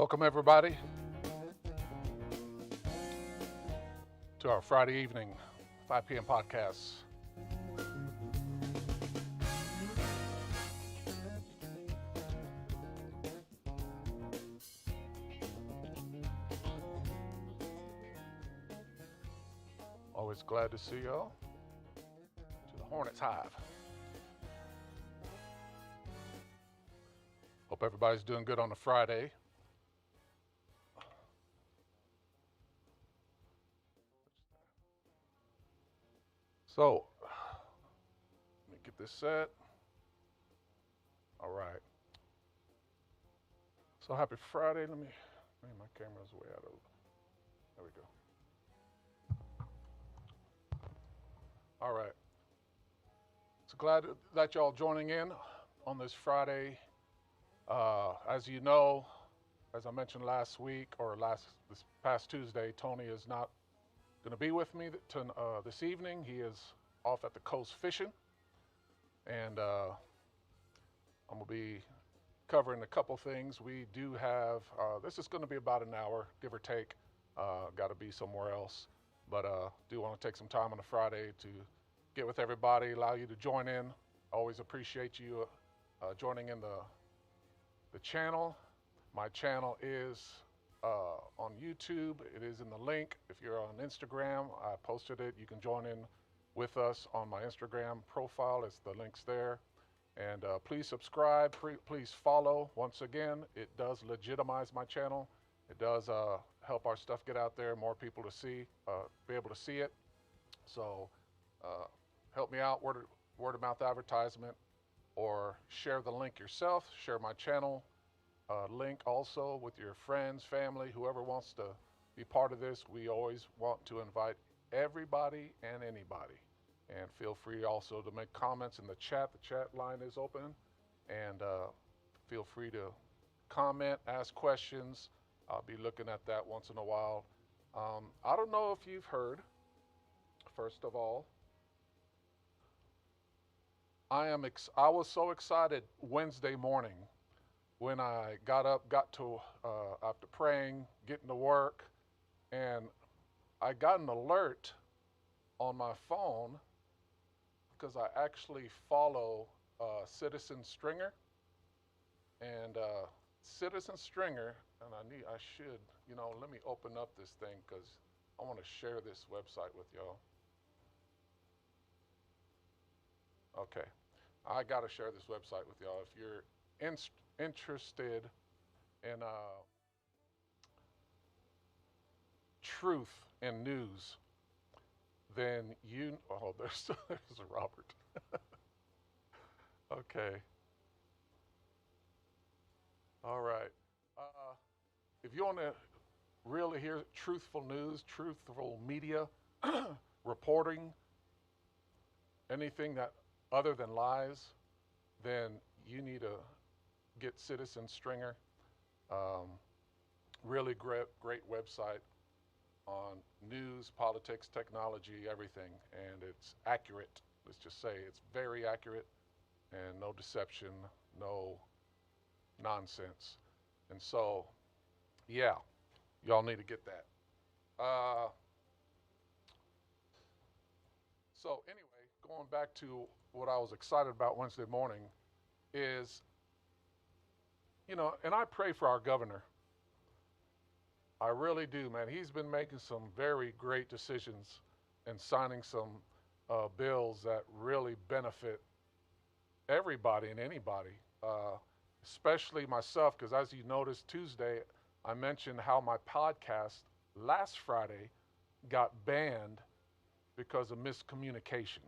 Welcome, everybody, to our Friday evening 5 p.m. podcast. Always glad to see y'all. To the Hornets Hive. Hope everybody's doing good on a Friday. So, let me get this set. All right. So happy Friday. Man, my camera's way out of. There we go. All right. So glad that y'all joining in on this Friday. As you know, as I mentioned last week or this past Tuesday, Tony is not going to be with me this evening. He is off at the coast fishing, and I'm going to be covering a couple things. We do have this is going to be about an hour, give or take. Got to be somewhere else, but do want to take some time on a Friday to get with everybody, allow you to join in. Always appreciate you joining in the channel. My channel is on YouTube. It is in the link. If you're on Instagram, I posted it. You can join in with us on my Instagram profile. It's the links there. And please subscribe. Please follow. Once again, it does legitimize my channel. It does help our stuff get out there, more people to see, be able to see it. So help me out, word of mouth advertisement, or share the link yourself. Share my channel link also with your friends, family, whoever wants to be part of this. We always want to invite everybody and anybody. And feel free also to make comments in the chat. The chat line is open. And feel free to comment, ask questions. I'll be looking at that once in a while. I don't know if you've heard, first of all, I was so excited Wednesday morning when I got up, after praying, getting to work, and I got an alert on my phone because I actually follow Citizen Stringer, and Citizen Stringer, and I should, let me open up this thing because I want to share this website with y'all. Okay, I got to share this website with y'all. If you're interested in truth and news, then there's a Robert. Okay. All right. If you want to really hear truthful news, truthful media, reporting, anything that other than lies, then you need to get Citizen Stringer. Really great website on news, politics, technology, everything, and it's accurate. Let's just say it's very accurate and no deception, no nonsense. And so, yeah, y'all need to get that. So anyway, going back to what I was excited about Wednesday morning is, and I pray for our governor. I really do, man. He's been making some very great decisions and signing some bills that really benefit everybody and anybody, especially myself, because as you noticed Tuesday, I mentioned how my podcast last Friday got banned because of miscommunication.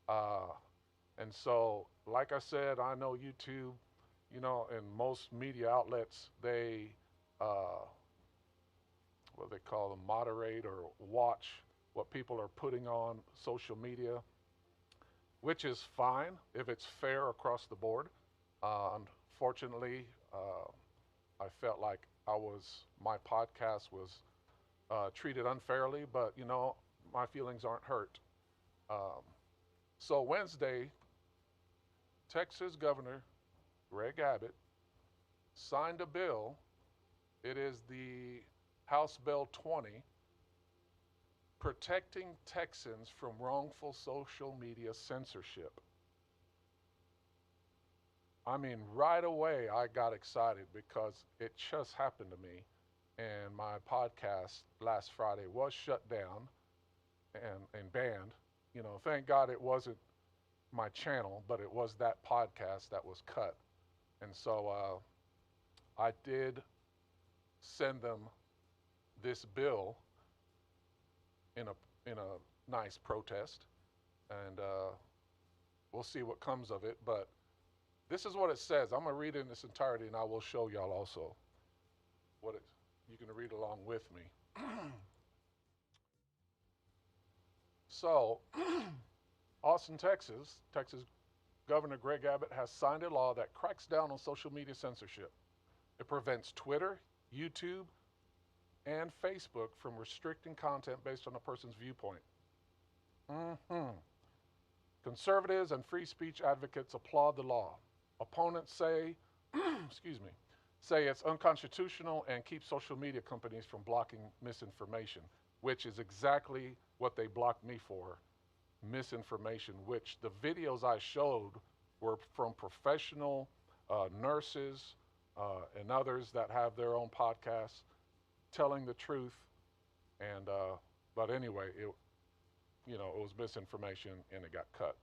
And so, like I said, I know YouTube, and most media outlets, they, what they call them, moderate or watch what people are putting on social media, which is fine if it's fair across the board. Unfortunately, I felt like my podcast was treated unfairly, but my feelings aren't hurt. So Wednesday, Texas Governor Greg Abbott signed a bill It is the House Bill 20, protecting Texans from wrongful social media censorship. I mean, right away I got excited because it just happened to me, and my podcast last Friday was shut down and banned. You know, thank God it wasn't my channel, but it was that podcast that was cut. And so I did send them this bill in a nice protest, and we'll see what comes of it. But this is what it says. I'm gonna read it in its entirety, and I will show y'all also what it. You can read along with me. So, Austin, Texas Governor Greg Abbott has signed a law that cracks down on social media censorship. It prevents Twitter, YouTube, and Facebook from restricting content based on a person's viewpoint. Mm-hmm. Conservatives and free speech advocates applaud the law. Opponents say, excuse me, say it's unconstitutional and keeps social media companies from blocking misinformation, which is exactly what they blocked me for, misinformation, which the videos I showed were from professional nurses and others that have their own podcasts telling the truth. And but anyway, it was misinformation and it got cut.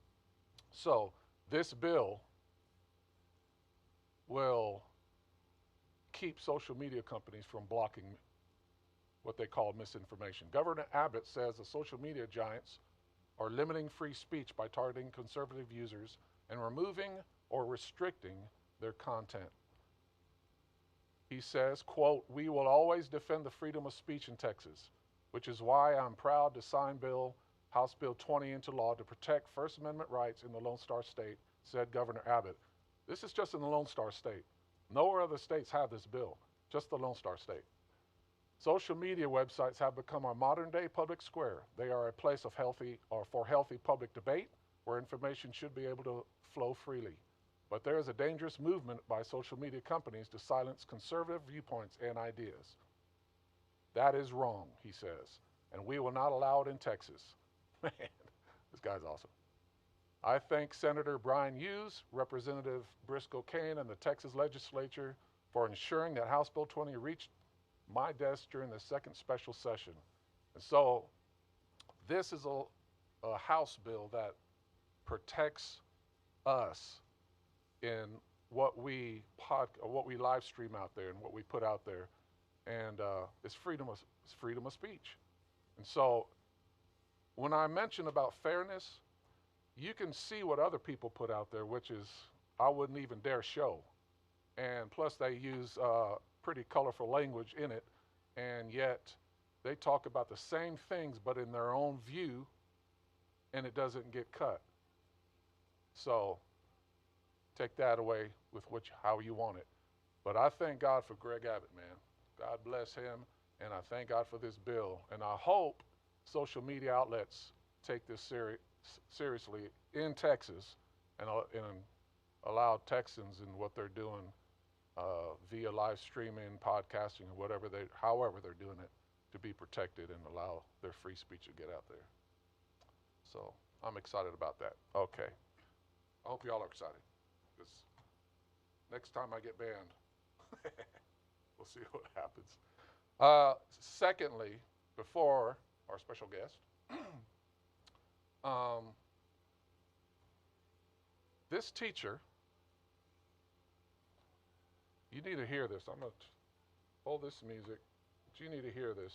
So this bill will keep social media companies from blocking what they call misinformation. Governor Abbott says the social media giants are limiting free speech by targeting conservative users and removing or restricting their content. He says, quote, "We will always defend the freedom of speech in Texas, which is why I'm proud to sign House Bill 20 into law to protect First Amendment rights in the Lone Star State," said Governor Abbott. This is just in the Lone Star State. No other states have this bill, just the Lone Star State. Social media websites have become our modern day public square. They are a place of for healthy public debate where information should be able to flow freely. But there is a dangerous movement by social media companies to silence conservative viewpoints and ideas. That is wrong, he says, and we will not allow it in Texas. Man, this guy's awesome. I thank Senator Brian Hughes, Representative Briscoe Cain, and the Texas legislature for ensuring that House Bill 20 reached my desk during the second special session. And so this is a House bill that protects us in what we live stream out there and what we put out there, and it's freedom of speech. And so when I mention about fairness, you can see what other people put out there, which is I wouldn't even dare show. And plus they use pretty colorful language in it, and yet they talk about the same things but in their own view, and it doesn't get cut. So take that away with how you want it. But I thank God for Greg Abbott, man. God bless him, and I thank God for this bill. And I hope social media outlets take this seriously in Texas and allow Texans and what they're doing via live streaming, podcasting, however they're doing it, to be protected and allow their free speech to get out there. So I'm excited about that. Okay. I hope y'all are excited, because next time I get banned, we'll see what happens. Secondly, before our special guest, this teacher, you need to hear this. I'm going to hold this music, but you need to hear this.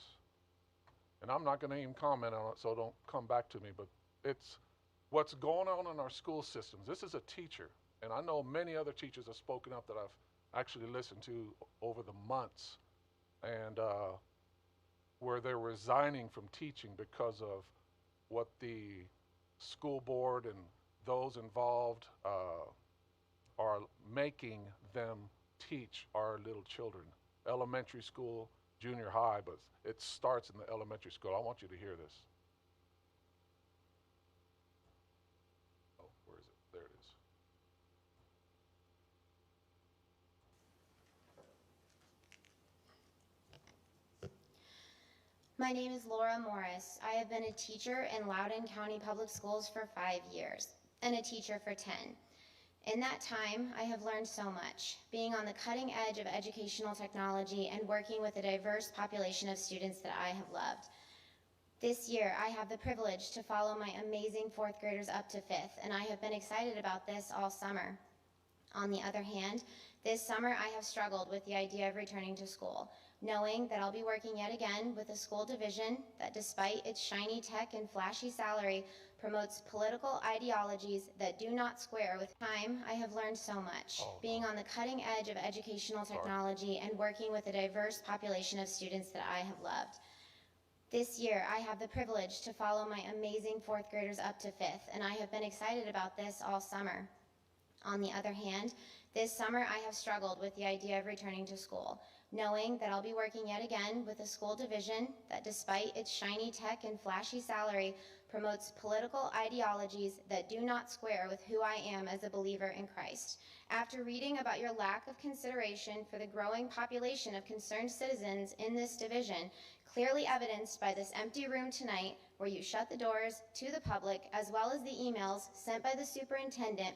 And I'm not going to even comment on it, so don't come back to me, but it's what's going on in our school systems. This is a teacher, and I know many other teachers have spoken up that I've actually listened to over the months, and where they're resigning from teaching because of what the school board and those involved are making them teach our little children. Elementary school, junior high, but it starts in the elementary school. I want you to hear this. Oh, where is it? There it is. My name is Laura Morris. I have been a teacher in Loudoun County Public Schools for 5 years and a teacher for 10. In that time, I have learned so much, being on the cutting edge of educational technology and working with a diverse population of students that I have loved. This year, I have the privilege to follow my amazing fourth graders up to fifth, and I have been excited about this all summer. On the other hand, this summer I have struggled with the idea of returning to school, knowing that I'll be working yet again with a school division that, despite its shiny tech and flashy salary, promotes political ideologies that do not square with time. I have learned so much, being on the cutting edge of educational technology and working with a diverse population of students that I have loved. This year, I have the privilege to follow my amazing fourth graders up to fifth, and I have been excited about this all summer. On the other hand, this summer I have struggled with the idea of returning to school, knowing that I'll be working yet again with a school division that, despite its shiny tech and flashy salary, promotes political ideologies that do not square with who I am as a believer in Christ. After reading about your lack of consideration for the growing population of concerned citizens in this division, clearly evidenced by this empty room tonight, where you shut the doors to the public, as well as the emails sent by the superintendent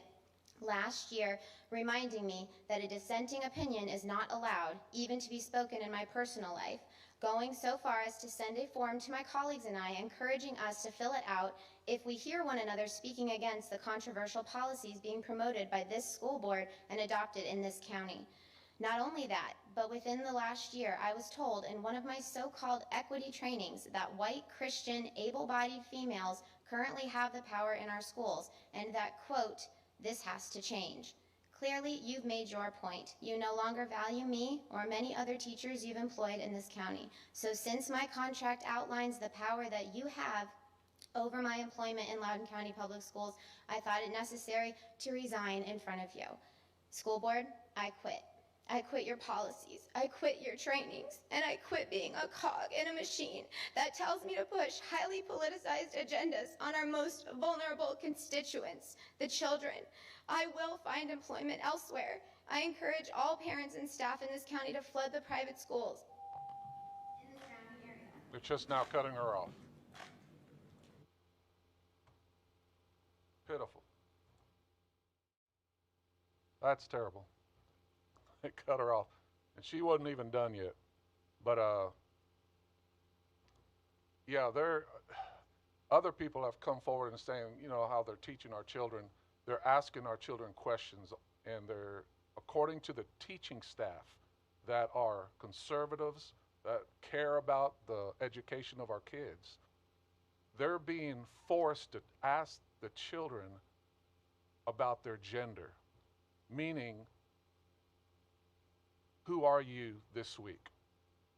last year reminding me that a dissenting opinion is not allowed, even to be spoken in my personal life, going so far as to send a form to my colleagues and I encouraging us to fill it out if we hear one another speaking against the controversial policies being promoted by this school board and adopted in this county. Not only that, but within the last year, I was told in one of my so-called equity trainings that white, Christian, able-bodied females currently have the power in our schools, and that, quote, "This has to change." Clearly, you've made your point. You no longer value me or many other teachers you've employed in this county. So since my contract outlines the power that you have over my employment in Loudoun County Public Schools, I thought it necessary to resign in front of you. School board, I quit. I quit your policies, I quit your trainings, and I quit being a cog in a machine that tells me to push highly politicized agendas on our most vulnerable constituents, the children. I will find employment elsewhere. I encourage all parents and staff in this county to flood the private schools in the surrounding area. They're just now cutting her off. Pitiful. That's terrible. They cut her off. And she wasn't even done yet. But yeah, other people have come forward and saying, you know, how they're teaching our children. They're asking our children questions, and they're, according to the teaching staff that are conservatives, that care about the education of our kids, they're being forced to ask the children about their gender, meaning, who are you this week?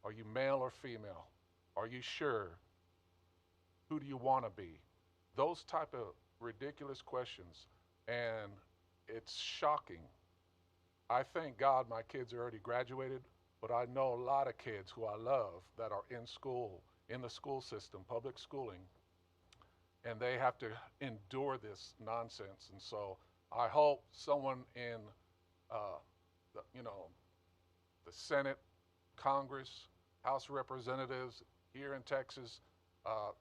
Are you male or female? Are you sure? Who do you want to be? Those type of ridiculous questions. And it's shocking. I thank God my kids are already graduated, but I know a lot of kids who I love that are in school, in the school system, public schooling, and they have to endure this nonsense. And so I hope someone in, the Senate, Congress, House of Representatives here in Texas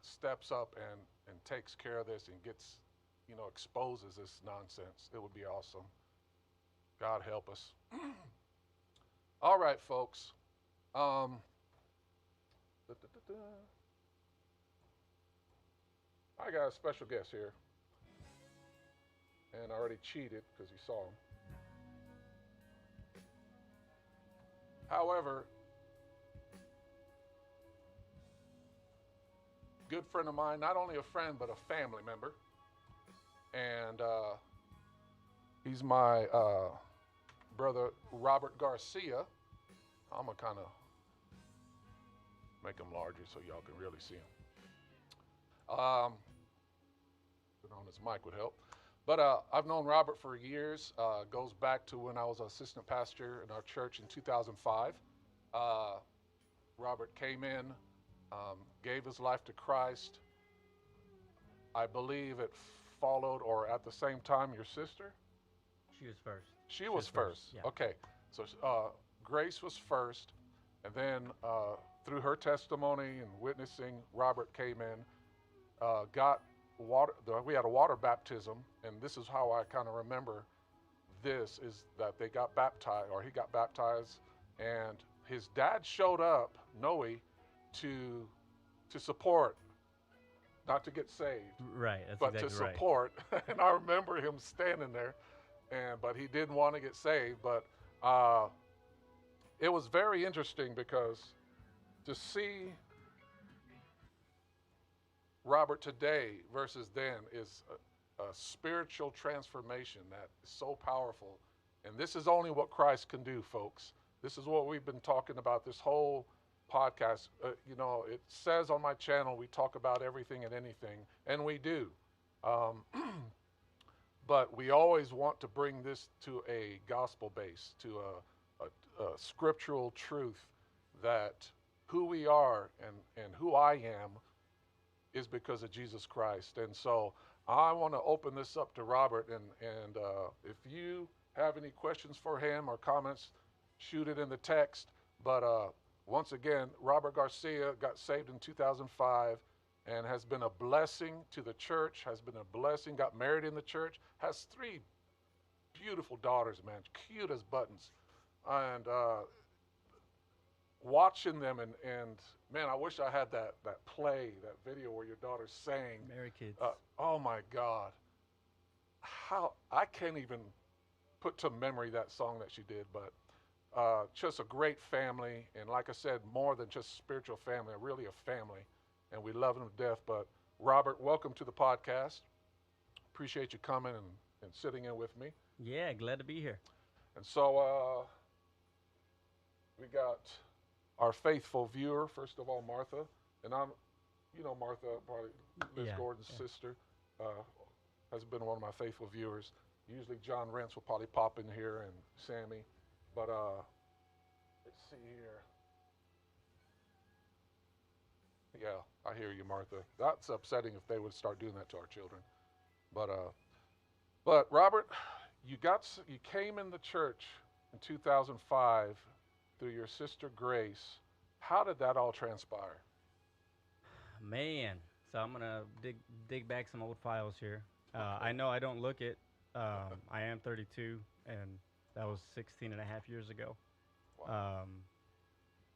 steps up and takes care of this and gets, exposes this nonsense. It would be awesome. God help us. All right, folks. Da, da, da, da. I got a special guest here. And I already cheated because you saw him. However, good friend of mine, not only a friend, but a family member. And he's my brother, Robert Garcia. I'm going to kind of make him larger so y'all can really see him. Put on his mic would help. But I've known Robert for years. Goes back to when I was assistant pastor in our church in 2005. Robert came in, gave his life to Christ. I believe it followed, or at the same time, your sister? She was first. She was first. Yeah. Okay. So Grace was first, and then through her testimony and witnessing, Robert came in, got water. We had a water baptism, and this is how I kind of remember this is that they got baptized, or he got baptized, and his dad showed up, Noe, to to support, not to get saved, Right. That's but to exactly right. support. And I remember him standing there, and but he didn't want to get saved. But uh, it was very interesting because to see Robert today versus then is a spiritual transformation that is so powerful. And this is only what Christ can do, folks. This is what we've been talking about this whole podcast. It says on my channel we talk about everything and anything, and we do. Um, but we always want to bring this to a gospel base, to a scriptural truth that who we are and who I am is because of Jesus Christ. And so I want to open this up to Robert. And if you have any questions for him or comments, shoot it in the text. But once again, Robert Garcia got saved in 2005 and has been a blessing to the church, has been a blessing, got married in the church, has three beautiful daughters, man, cute as buttons. And watching them and man, I wish I had that play, that video where your daughter sang. Married kids. Oh my God, how I can't even put to memory that song that she did, but just a great family, and like I said, more than just spiritual family, really a family, and we love them to death. But Robert, welcome to the podcast. Appreciate you coming and sitting in with me. Yeah, glad to be here. And so we got our faithful viewer, first of all, Martha. And Martha, probably Liz Yeah, Gordon's yeah. sister, uh, has been one of my faithful viewers. Usually John Rentz will probably pop in here and Sammy. But let's see here. Yeah, I hear you, Martha. That's upsetting if they would start doing that to our children. But Robert, you came in the church in 2005 through your sister Grace. How did that all transpire? Man, so I'm gonna dig back some old files here. I know I don't look it. I am 32, and that was 16 and a half years ago. Wow. Um,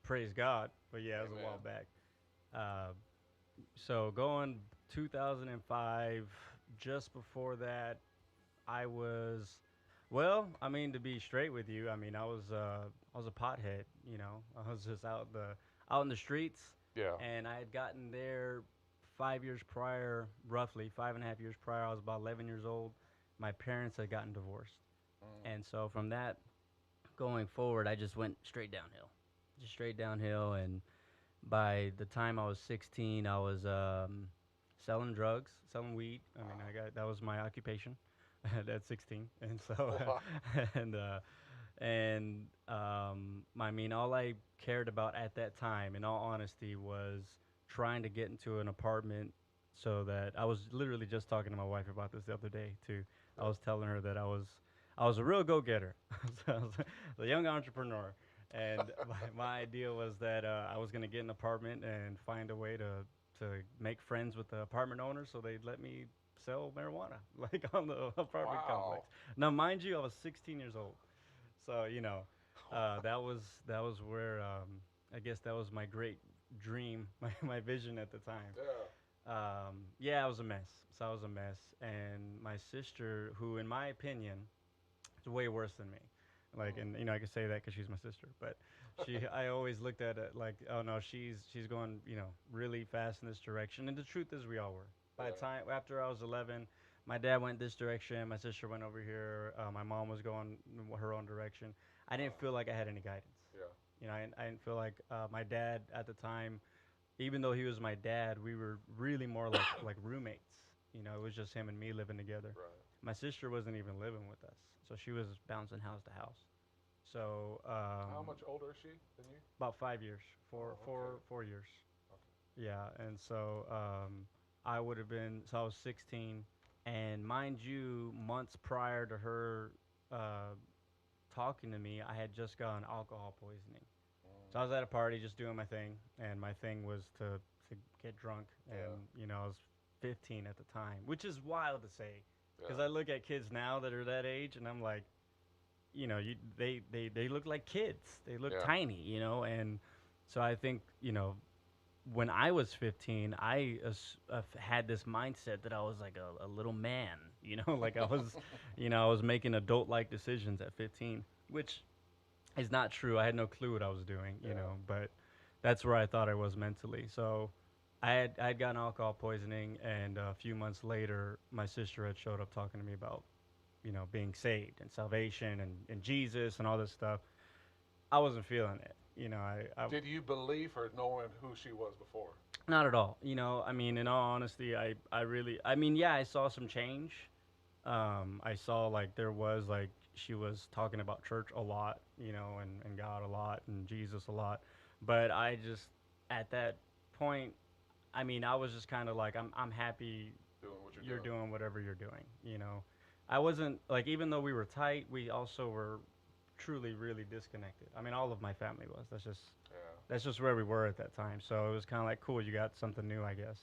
praise God, but yeah, it was a Amen. while back. Uh, so going 2005, just before that, I was, well, I mean, to be straight with you, I mean, I was a pothead. I was just out in the streets, Yeah. and I had gotten there 5 years prior, roughly 5.5 years prior. I was about 11 years old. My parents had gotten divorced, Mm. and so from that going forward, I just went straight downhill, and by the time I was 16, I was selling drugs, selling weed. I mean, Wow. that was my occupation at 16, and so Wow. and I mean, all I cared about at that time, in all honesty, was trying to get into an apartment. So that I was literally just talking to my wife about this the other day too. I Yeah. was telling her that I was a real go-getter. So I was a young entrepreneur, and my idea was that I was gonna get an apartment and find a way to make friends with the apartment owners so they'd let me sell marijuana like on the apartment complex. Wow. Now, mind you, I was 16 years old, so that was where I guess that was my great dream, my vision at the time. Yeah. Yeah, I was a mess. So I was a mess, and my sister, who in my opinion is way worse than me. Like, Mm. and I can say that because she's my sister, but I always looked at it like, oh no, she's going, really fast in this direction. And the truth is, we all were. By the Yeah. time after I was 11, my dad went this direction, my sister went over here, my mom was going her own direction. I didn't Wow. feel like I had any guidance. Yeah. I didn't feel like my dad at the time, even though he was my dad, we were really more like roommates. It was just him and me living together. Right. My sister wasn't even living with us, so she was bouncing house to house. So How much older is she than you? about 5 years, Oh, okay. 4 years. Okay. Yeah, and so I would have been, so I was 16, and mind you, months prior to her uh, talking to me, I had just gotten alcohol poisoning. So I was at a party just doing my thing, and my thing was to get drunk, and Yeah. I was 15 at the time, which is wild to say, because Yeah. I look at kids now that are that age, and I'm like, they look like kids, they look Yeah. tiny, and so I think when I was 15, I had this mindset that I was like a little man, like I was, I was making adult like decisions at 15, which is not true. I had no clue what I was doing, Yeah. but that's where I thought I was mentally. So I had gotten alcohol poisoning, and a few months later, my sister had showed up talking to me about, being saved and salvation and Jesus and all this stuff. I wasn't feeling it. Did you believe her knowing who she was before? Not at all. I mean, in all honesty, I really, I mean, yeah, I saw some change. I saw like there was like she was talking about church a lot, and God a lot and Jesus a lot. But I just at that point, I mean, I was just kind of like I'm happy Doing what you're you're doing. doing whatever you're doing. I wasn't like even though we were tight, we also were truly really disconnected. I mean, all of my family was. Yeah. That's just where we were at that time. So it was kind of like cool, you got something new, I guess.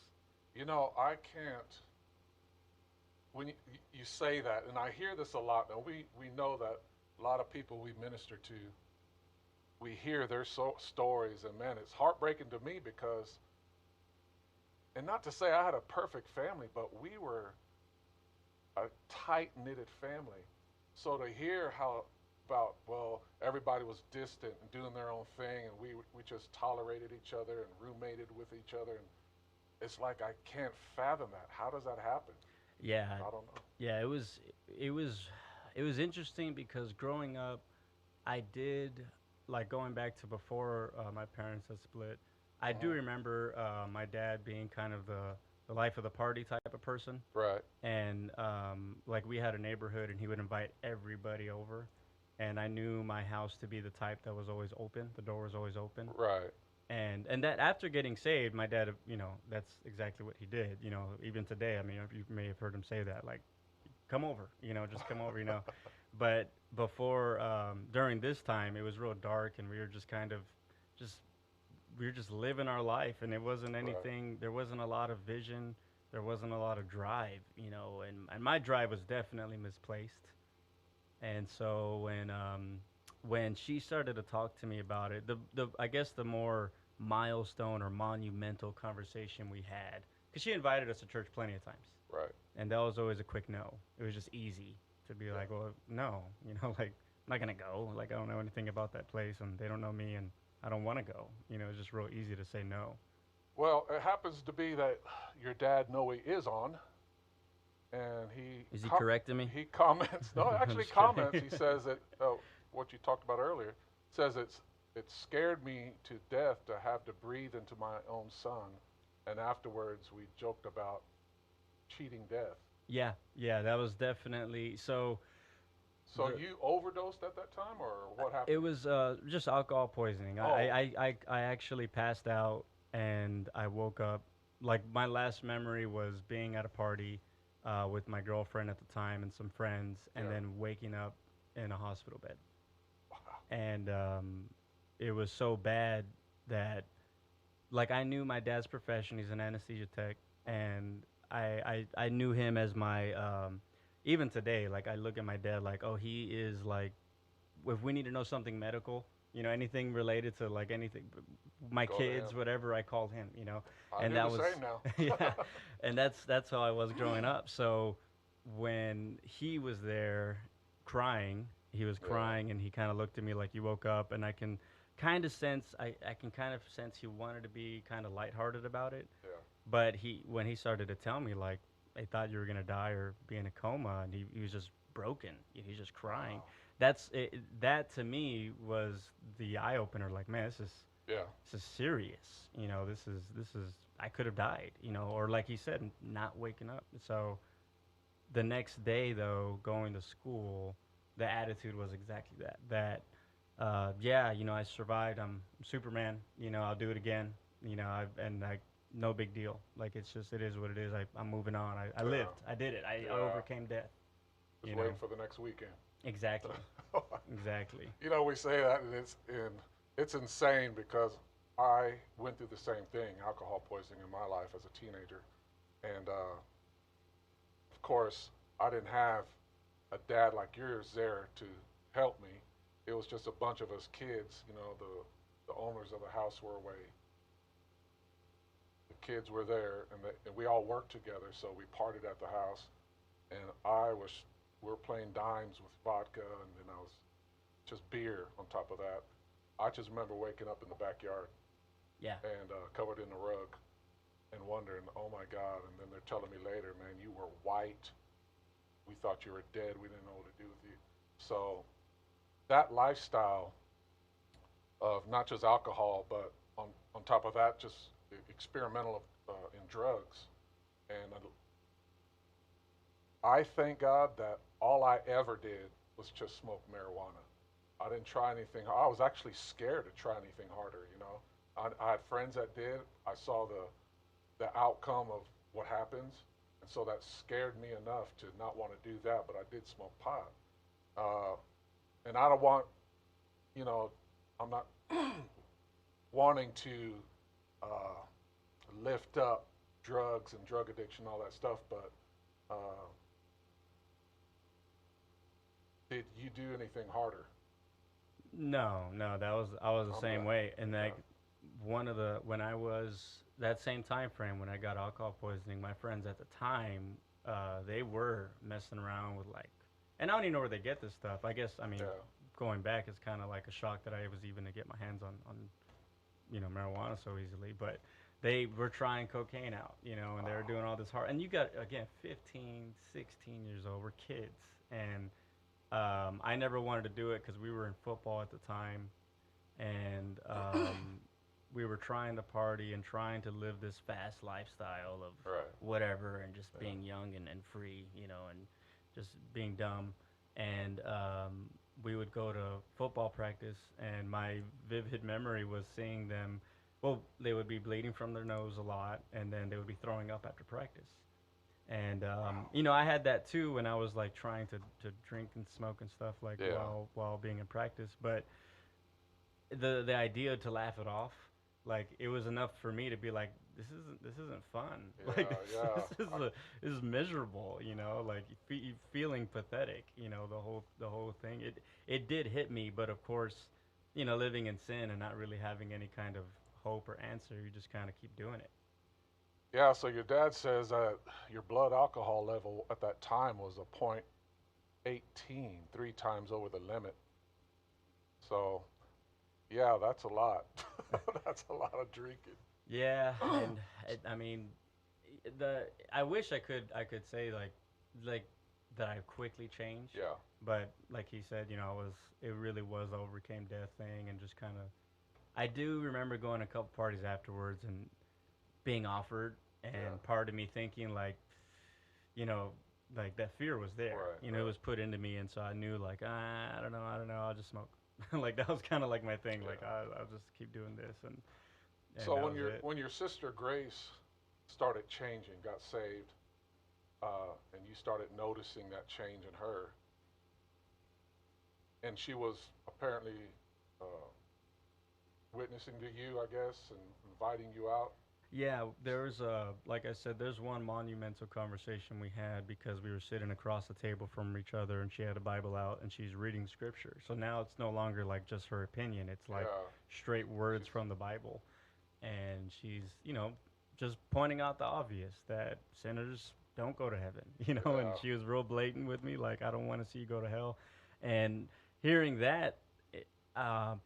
I can't. When you say that, and I hear this a lot. Now we know that a lot of people we minister to, we hear their stories, and man, it's heartbreaking to me because, and not to say I had a perfect family, but we were a tight knitted family. So to hear how about well everybody was distant and doing their own thing, and we just tolerated each other and roommated with each other, and it's like I can't fathom that. How does that happen? Yeah, I don't know. yeah. It was, it was interesting because growing up, I did like going back to before my parents had split. I do Hmm. remember my dad being kind of the life of the party type of person, Right. and like we had a neighborhood, and he would invite everybody over, and I knew my house to be the type that was always open. The door was always open, Right. and that after getting saved, my dad, that's exactly what he did. Even today, I mean, you may have heard him say that, like, come over, just come over. But before, during this time, it was real dark, and we were just kind of, just we were just living our life, and it wasn't Right. anything. There wasn't a lot of vision. There wasn't a lot of drive, and my drive was definitely misplaced. And so when she started to talk to me about it, the I guess the more milestone or monumental conversation we had, because she invited us to church plenty of times, Right. and that was always a quick no. It was just easy to be Yeah. like, well, no, like I'm not gonna go. Like I don't know anything about that place, and they don't know me, and I don't want to go. It's just real easy to say no. Well, it happens to be that your dad Noe is on, and Is he correcting me? he comments. No, I'm actually just kidding. comments. He says that what you talked about earlier says it scared me to death to have to breathe into my own son, and afterwards we joked about cheating death. Yeah, yeah, that was definitely so. So The you overdosed at that time, or what It happened? was just alcohol poisoning. Oh, I actually passed out, and I woke up. Like my last memory was being at a party with my girlfriend at the time and some friends, and yeah. then waking up in a hospital bed. Wow. And it was so bad that like I knew my dad's profession. He's an anesthesia tech, and I knew him as my even today. Like I look at my dad like, oh, he is like if we need to know something medical, anything related to like anything, my Go to him. kids, whatever, I called him, I and do the that was, same now. yeah, and that's how I was growing up. So when he was there crying, he was Yeah. crying, and he kind of looked at me like you woke up, and I can kind of sense, I can kind of sense he wanted to be kind of lighthearted about it, Yeah. but when he started to tell me like, I thought you were gonna die or be in a coma, and he was just broken. He's just crying. Wow. That's it, that to me was the eye opener. Like, man, Yeah. this is serious. This is I could have died. Or like he said, not waking up. So the next day, though, going to school, the attitude was exactly that. Yeah, I survived. I'm Superman. I'll do it again. No big deal. Like it is what it is. I'm moving on. I Yeah. lived. I did it. I Yeah. overcame death. Just You waiting know for the next weekend. exactly, exactly. We say that, and it's insane because I went through the same thing, alcohol poisoning in my life as a teenager, and of course, I didn't have a dad like yours there to help me. It was just a bunch of us kids. The owners of the house were away. The kids were there, and we all worked together. So we partied at the house, and we were playing dimes with vodka, and then I was just beer on top of that. I just remember waking up in the backyard Yeah. and covered in a rug and wondering, oh my God. And then they're telling me later, man, you were white. We thought you were dead. We didn't know what to do with you. So that lifestyle of not just alcohol, but on top of that, just experimental in drugs. And I thank God that all I ever did was just smoke marijuana. I didn't try anything. I was actually scared to try anything harder. I had friends that did. I saw the outcome of what happens, and so that scared me enough to not want to do that. But I did smoke pot, uh, and I don't want, you know, I'm not wanting to uh, lift up drugs and drug addiction, all that stuff. But did you do anything harder? No, no, that was I was the I'm same glad. way. And Yeah, like one of the when I was that same time frame when I got alcohol poisoning, my friends at the time, they were messing around with like, and I don't even know where they get this stuff. I guess I mean, yeah, going back, it's kind of like a shock that I was even to get my hands on marijuana so easily. But they were trying cocaine out, and they were wow, doing all this hard. And you got again 15, 16 years old, we're kids, and I never wanted to do it because we were in football at the time, and we were trying to party and trying to live this fast lifestyle of right, whatever and just yeah, being young and free, and just being dumb. And we would go to football practice, and my vivid memory was seeing them. Well, they would be bleeding from their nose a lot, and then they would be throwing up after practice. And wow, I had that too when I was like trying to drink and smoke and stuff like yeah, while being in practice. But the idea to laugh it off, like it was enough for me to be like, this isn't fun. Like yeah, yeah. this is miserable. Like feeling pathetic. The whole thing. It did hit me, but of course, living in sin and not really having any kind of hope or answer, you just kind of keep doing it. Yeah, so your dad says that your blood alcohol level at that time was a point 18, 3 times over the limit. So, yeah, that's a lot. That's a lot of drinking. Yeah, and I mean, the I wish I could say like that I quickly changed, Yeah, but like he said, it really was a overcame death thing and just kind of. I do remember going to a couple parties afterwards and being offered, yeah, and part of me thinking like, you know, like that fear was there. right, It right, was put into me, and so I knew like I don't know, I'll just smoke. Like that was kind of like my thing. Like yeah. I'll just keep doing this, and So that when was it. your sister Grace started changing, got saved, and you started noticing that change in her, and she was apparently uh, witnessing to you, I guess, and inviting you out. Yeah, there's like I said, there's one monumental conversation we had because we were sitting across the table from each other, and she had a Bible out and she's reading scripture. So now it's no longer like just her opinion; it's like Yeah, straight words she's from the Bible, and she's just pointing out the obvious that sinners don't go to heaven, And yeah, she was real blatant with me, like I don't want to see you go to hell, and hearing that,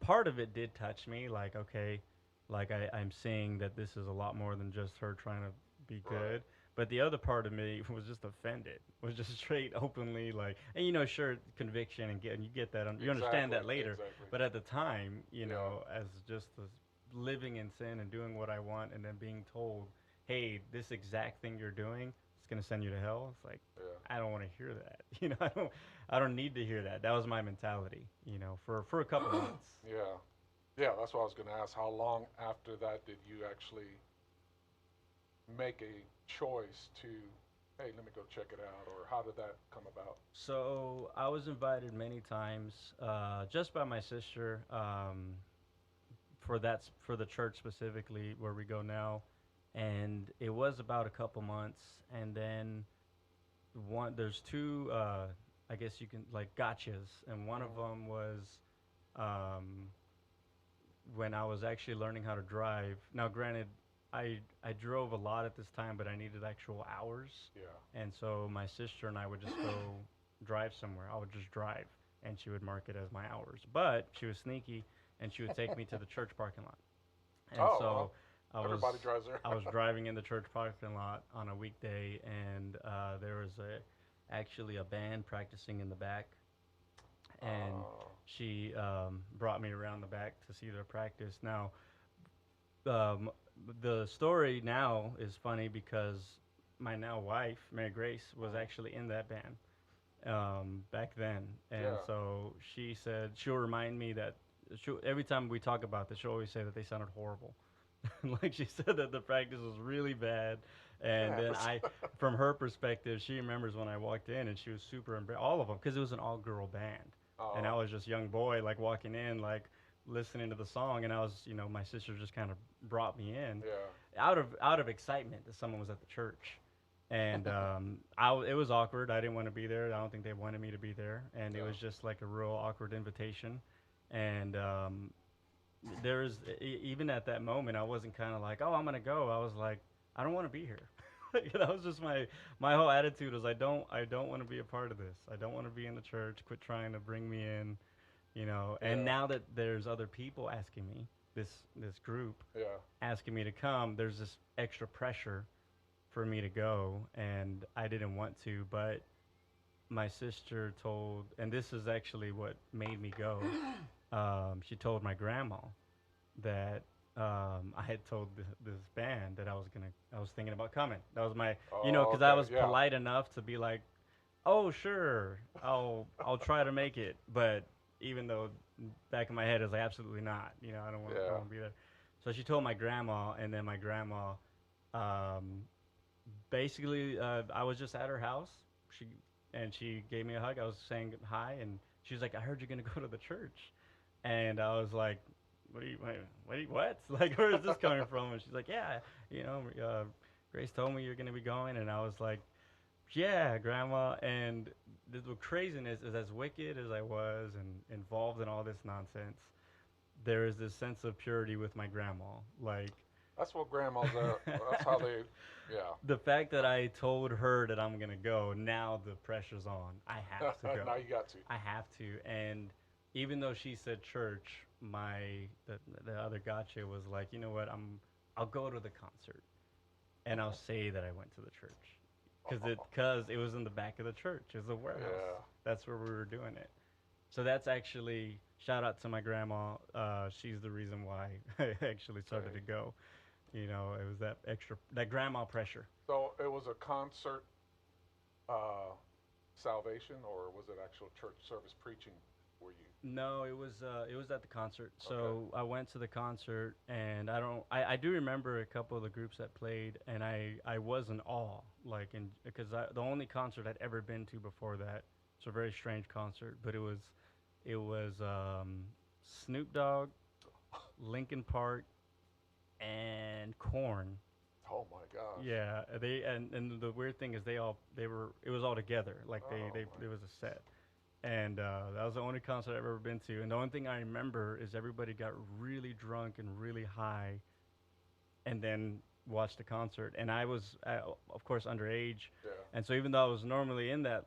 part of it did touch me, like okay, like I'm seeing that this is a lot more than just her trying to be right. good. But the other part of me was just offended, was just straight openly like, and sure, conviction and you get that, you understand Exactly, that later, exactly. but at the time, Yeah, as just living in sin and doing what I want, and then being told, hey, this exact thing you're doing is gonna send you to hell. It's like yeah, I don't want to hear that. I don't need to hear that. That was my mentality, for a couple months. yeah, yeah. That's what I was going to ask. How long after that did you actually make a choice to, hey, let me go check it out, or how did that come about? So I was invited many times, just by my sister. for the church specifically where we go now, and it was about a couple months, and then there's two I guess you can like gotchas, and one of Mm-hmm. them was um, when I was actually learning how to drive. Now, granted, I drove a lot at this time, but I needed actual hours, Yeah. and so my sister and I would just go drive somewhere. I would just drive, and she would mark it as my hours. But she was sneaky, and she would take me to the church parking lot. And Oh so well, I was everybody drives there. I was driving in the church parking lot on a weekday, and there was actually a band practicing in the back, and uh, she brought me around the back to see their practice. Now, um, the story now is funny because my now wife, Mary Grace, was mhm. actually in that band back then, and Yeah. so she said she'll remind me that every time we talk about this, she'll always say that they sounded horrible. Like she said that the practice was really bad, It and then happens. from her perspective, she remembers when I walked in and she was super all of them because it was an all-girl band, and I Oh was just young boy like walking in like listening to the song, and I was my sister just kind of brought me in yeah. out of excitement that someone was at the church. And it was awkward. I didn't want to be there. I don't think they wanted me to be there, and it Yeah. was just like a real awkward invitation. And even at that moment, I wasn't kind of like, oh, I'm gonna go. I was like, I don't want to be here. That was just my whole attitude was I don't want to be a part of this. I don't want to be in the church. Quit trying to bring me in, And Yeah. now that there's other people asking me, this group Yeah. asking me to come, there's this extra pressure for me to go, and I didn't want to, but my sister told, and this is actually what made me go. She told my grandma that I had told this band that I was thinking about coming. That was Oh, because I okay. was Yeah. polite enough to be like, "Oh, sure, I'll try to make it," but even though back in my head is like, absolutely not. I don't Yeah. want to be there. So she told my grandma, and then my grandma, um, basically, I was just at her house. She she gave me a hug. I was saying hi, and she was like, "I heard you're gonna go to the church," and I was like, what? Like, where is this coming from?" And she's like, "Yeah, you know, Grace told me you're gonna be going," and I was like, "Yeah, Grandma." And the craziness is, as wicked as I was and involved in all this nonsense, there is this sense of purity with my grandma. Like, That's what grandmas are. That's how they. Yeah. the fact that I told her that I'm gonna go, now the pressure's on. I have to go. Now you got to. I have to. And even though she said church, the other gotcha was like, you know what? I'll go to the concert and I'll say that I went to the church because it was in the back of the church. It was a warehouse. Yeah. That's where we were doing it. So that's actually shout out to my grandma. She's the reason why I actually started Okay. to go. It was that grandma pressure. So it was a concert uh, salvation, or was it actual church service preaching for you? No, it was at the concert. Okay. So I went to the concert, and I do remember a couple of the groups that played, and I was in awe, like, because the only concert I'd ever been to before that. It's a very strange concert, but it was Snoop Dogg, Linkin Park, and Corn. Oh my gosh. Yeah, and the weird thing is it was all together, like Oh they my. there was a set, and that was the only concert I've ever been to. And the only thing I remember is everybody got really drunk and really high, and then watched the concert. And I was, of course, underage, Yeah. and so even though I was normally in that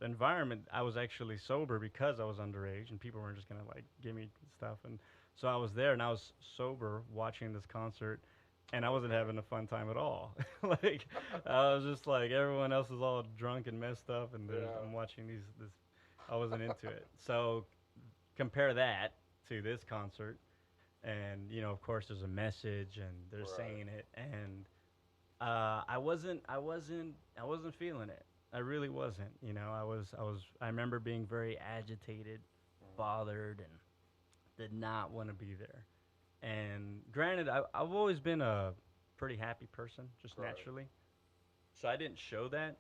environment, I was actually sober because I was underage, and people weren't just gonna like give me stuff. And so I was there, and I was sober watching this concert, and I wasn't Okay. having a fun time at all. Like, I was just like everyone else is all drunk and messed up, and Yeah. I'm watching this. I wasn't into it. So compare that to this concert, and of course, there's a message, and they're Right. saying it, and I wasn't feeling it. I really wasn't. I remember being very agitated, Mm. bothered, and did not want to be there. And granted, I've always been a pretty happy person, just Right. naturally. So I didn't show that,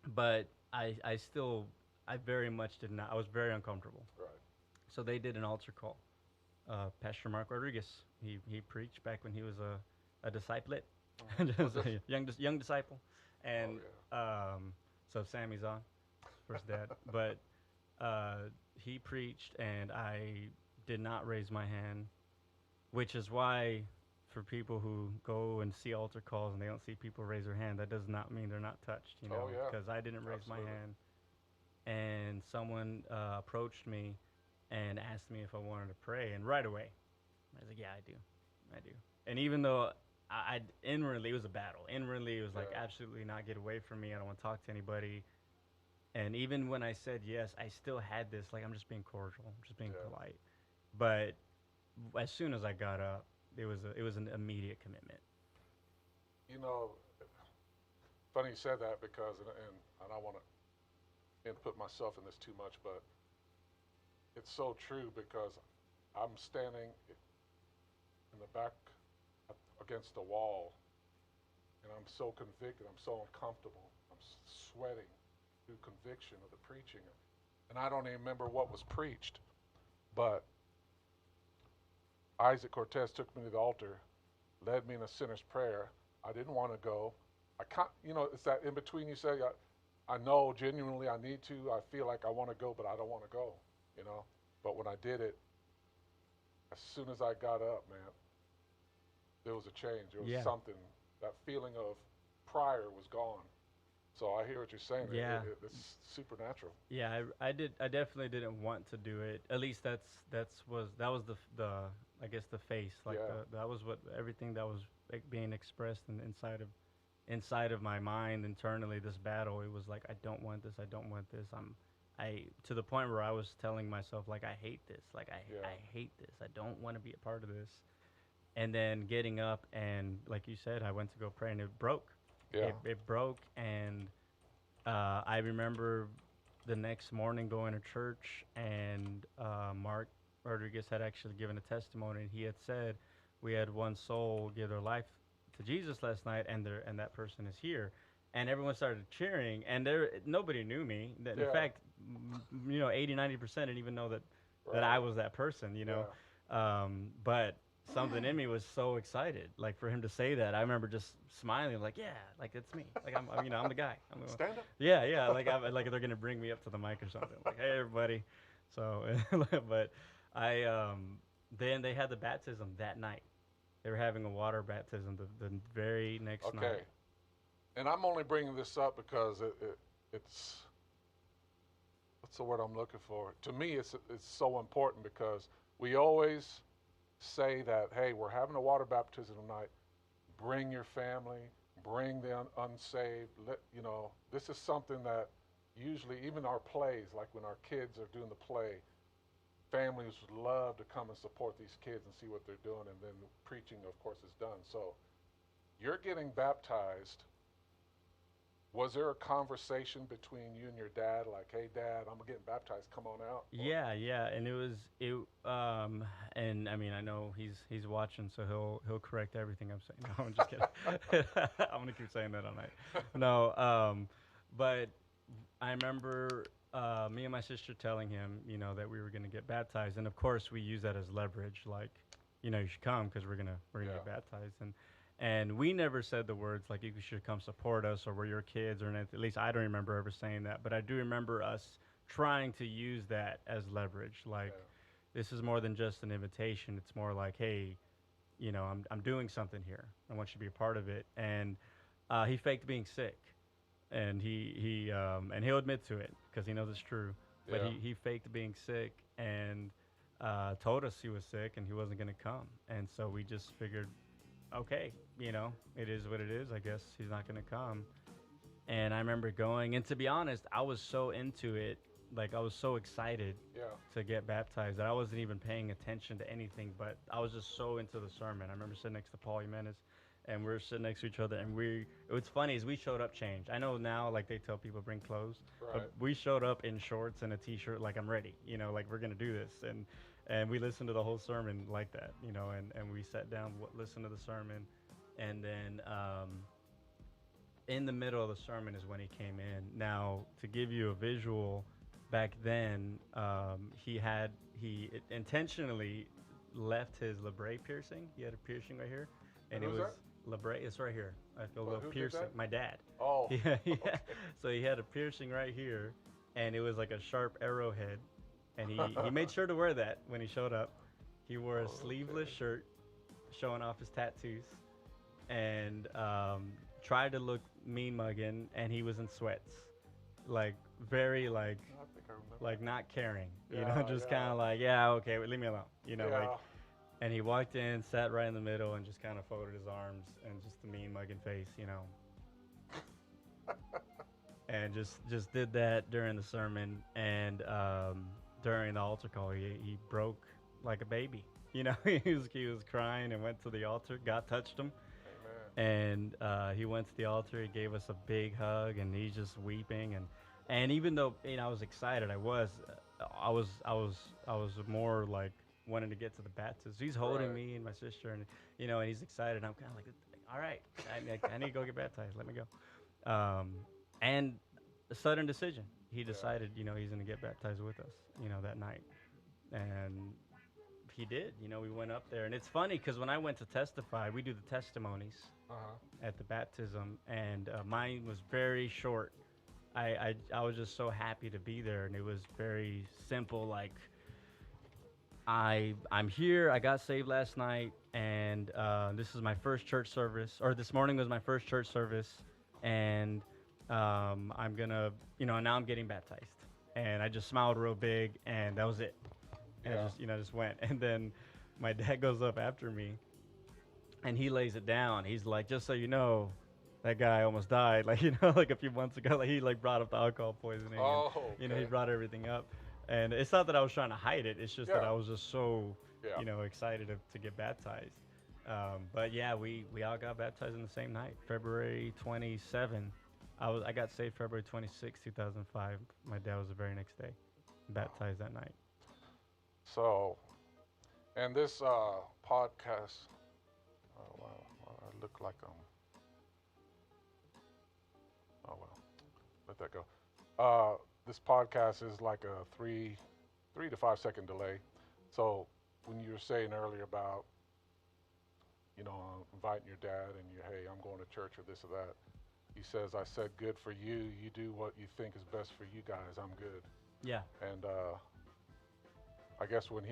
but I very much did not. I was very uncomfortable. Right. So they did an altar call Pastor Mark Rodriguez. He preached back when he was a disciplet, Was just this? a young disciple, Oh and yeah. so Sammy's on first dad, but he preached, and I did not raise my hand, which is why for people who go and see altar calls and they don't see people raise their hand, that does not mean they're not touched, Oh yeah. because I didn't raise my Absolutely. hand, and someone approached me and asked me if I wanted to pray, and right away I was like, yeah, I do. And even though I inwardly it was a battle, inwardly it was like Yeah. absolutely not, get away from me. I don't want to talk to anybody. And even when I said yes, I still had this like I'm just being cordial, I'm just being Yeah. polite. But as soon as I got up, it was an immediate commitment. You know, funny you said that because, and I don't want to input myself in this too much, but it's so true because I'm standing in the back against the wall, and I'm so convicted. I'm so uncomfortable. I'm sweating through conviction of the preaching, and I don't even remember what was preached. But Isaac Cortez took me to the altar, led me in a sinner's prayer. I didn't want to go. I can't, it's that in between. You say, I know genuinely I need to. I feel like I want to go, but I don't want to go. You know. But when I did it, as soon as I got up, man, there was a change. There was Yeah, something. That feeling of prior was gone. So I hear what you're saying. yeah, It's supernatural. yeah. I definitely didn't want to do it. At least that was the I guess the face, like Yeah. that was what everything that was like being expressed inside of my mind internally. This battle, it was like I don't want this. I don't want this. I to the point where I was telling myself like I hate this. Like Yeah. I hate this. I don't want to be a part of this. And then getting up and like you said, I went to go pray and it broke. Yeah. It broke, and I remember the next morning going to church, and Mark Rodriguez had actually given a testimony. He had said, "We had one soul give their life to Jesus last night, and that person is here." And everyone started cheering, and nobody knew me. In Yeah. fact, 80, 90% didn't even know that I Right. was that person. Yeah. But something in me was so excited, like for him to say that. I remember just smiling, like, yeah, like it's me, like I'm the guy. Stand up. Yeah, yeah, like they're gonna bring me up to the mic or something, like, hey everybody. So, but I then they had the baptism that night. They were having a water baptism the very next Okay. night. And I'm only bringing this up because it's what's the word I'm looking for? To me, it's so important because we always say that, hey, we're having a water baptism tonight. Bring your family, bring the unsaved. This is something that usually, even our plays, like when our kids are doing the play, families would love to come and support these kids and see what they're doing, and then preaching, of course, is done. So you're getting baptized. Was there a conversation between you and your dad, like, "Hey, Dad, I'm getting baptized. Come on out"? Or Yeah, yeah, and and I mean I know he's watching, so he'll correct everything I'm saying. No, I'm just kidding. I'm gonna keep saying that all night. No, but I remember me and my sister telling him, that we were gonna get baptized, and of course we use that as leverage, like, you should come because we're gonna yeah, get baptized, and we never said the words like you should come support us or we're your kids or anything. At least I don't remember ever saying that, but I do remember us trying to use that as leverage. Like, yeah, this is more than just an invitation. It's more like, hey, I'm doing something here. I want you to be a part of it. And he faked being sick, and and he'll admit to it because he knows it's true. But yeah. he faked being sick and told us he was sick and he wasn't going to come. And so we just figured, okay, it is what it is. I guess he's not going to come. And I remember going, and to be honest, I was so into it. Like, I was so excited Yeah. to get baptized that I wasn't even paying attention to anything, but I was just so into the sermon. I remember sitting next to Paul Jimenez, and we are sitting next to each other, and what's funny is we showed up changed. I know now, like, they tell people bring clothes, but Right. we showed up in shorts and a t-shirt, like, I'm ready, like, we're going to do this. And we listened to the whole sermon like that, and we sat down, listened to the sermon, and then in the middle of the sermon is when he came in. Now, to give you a visual, back then, he intentionally left his labret piercing. He had a piercing right here, And and it who's was that? labret. It's right here. Like a Well, little who did piercing. that? My dad. Oh, Yeah, yeah. okay. So he had a piercing right here, and it was like a sharp arrowhead, and he made sure to wear that when he showed up. He wore a sleeveless Okay. shirt, showing off his tattoos, and tried to look mean mugging, and he was in sweats, like very I think I remember. like not caring, Yeah, just kind yeah, of like, yeah, okay, leave me alone, like. yeah. And he walked in, sat right in the middle, and just kind of folded his arms and just a mean mugging face, and just did that during the sermon, and during the altar call, he broke like a baby. He was crying and went to the altar. God touched him, Amen. and he went to the altar. He gave us a big hug, and he's just weeping, and even though I was excited, I was more like wanting to get to the baptism. He's holding Right. me and my sister, and he's excited. And I'm kind of like, all right, I need to go get baptized. Let me go. And a sudden decision. He Yeah. decided, he's going to get baptized with us, that night, and he did. We went up there, and it's funny because when I went to testify, we do the testimonies Uh huh. at the baptism, and mine was very short. I was just so happy to be there, and it was very simple. Like I'm here. I got saved last night, and this is my first church service, or this morning was my first church service, and I'm gonna, now I'm getting baptized, and I just smiled real big, and that was it. And I Yeah. just went, and then my dad goes up after me, and he lays it down. He's like, just so you know, that guy almost died, like like a few months ago. Like he like brought up the alcohol poisoning, and Oh, he okay. brought everything up. And it's not that I was trying to hide it. It's just that Yeah. I was just so Yeah. excited to get baptized. But yeah, we all got baptized in the same night, February 27. I got saved February 26, 2005. My dad was the very next day, baptized that night. So, and this podcast, oh wow, I look like oh well, let that go. This podcast is like a 3 to 5 second delay. So when you were saying earlier about, inviting your dad and hey, I'm going to church or this or that. He says, I said, good for you. You do what you think is best for you guys. I'm good. Yeah, And I guess when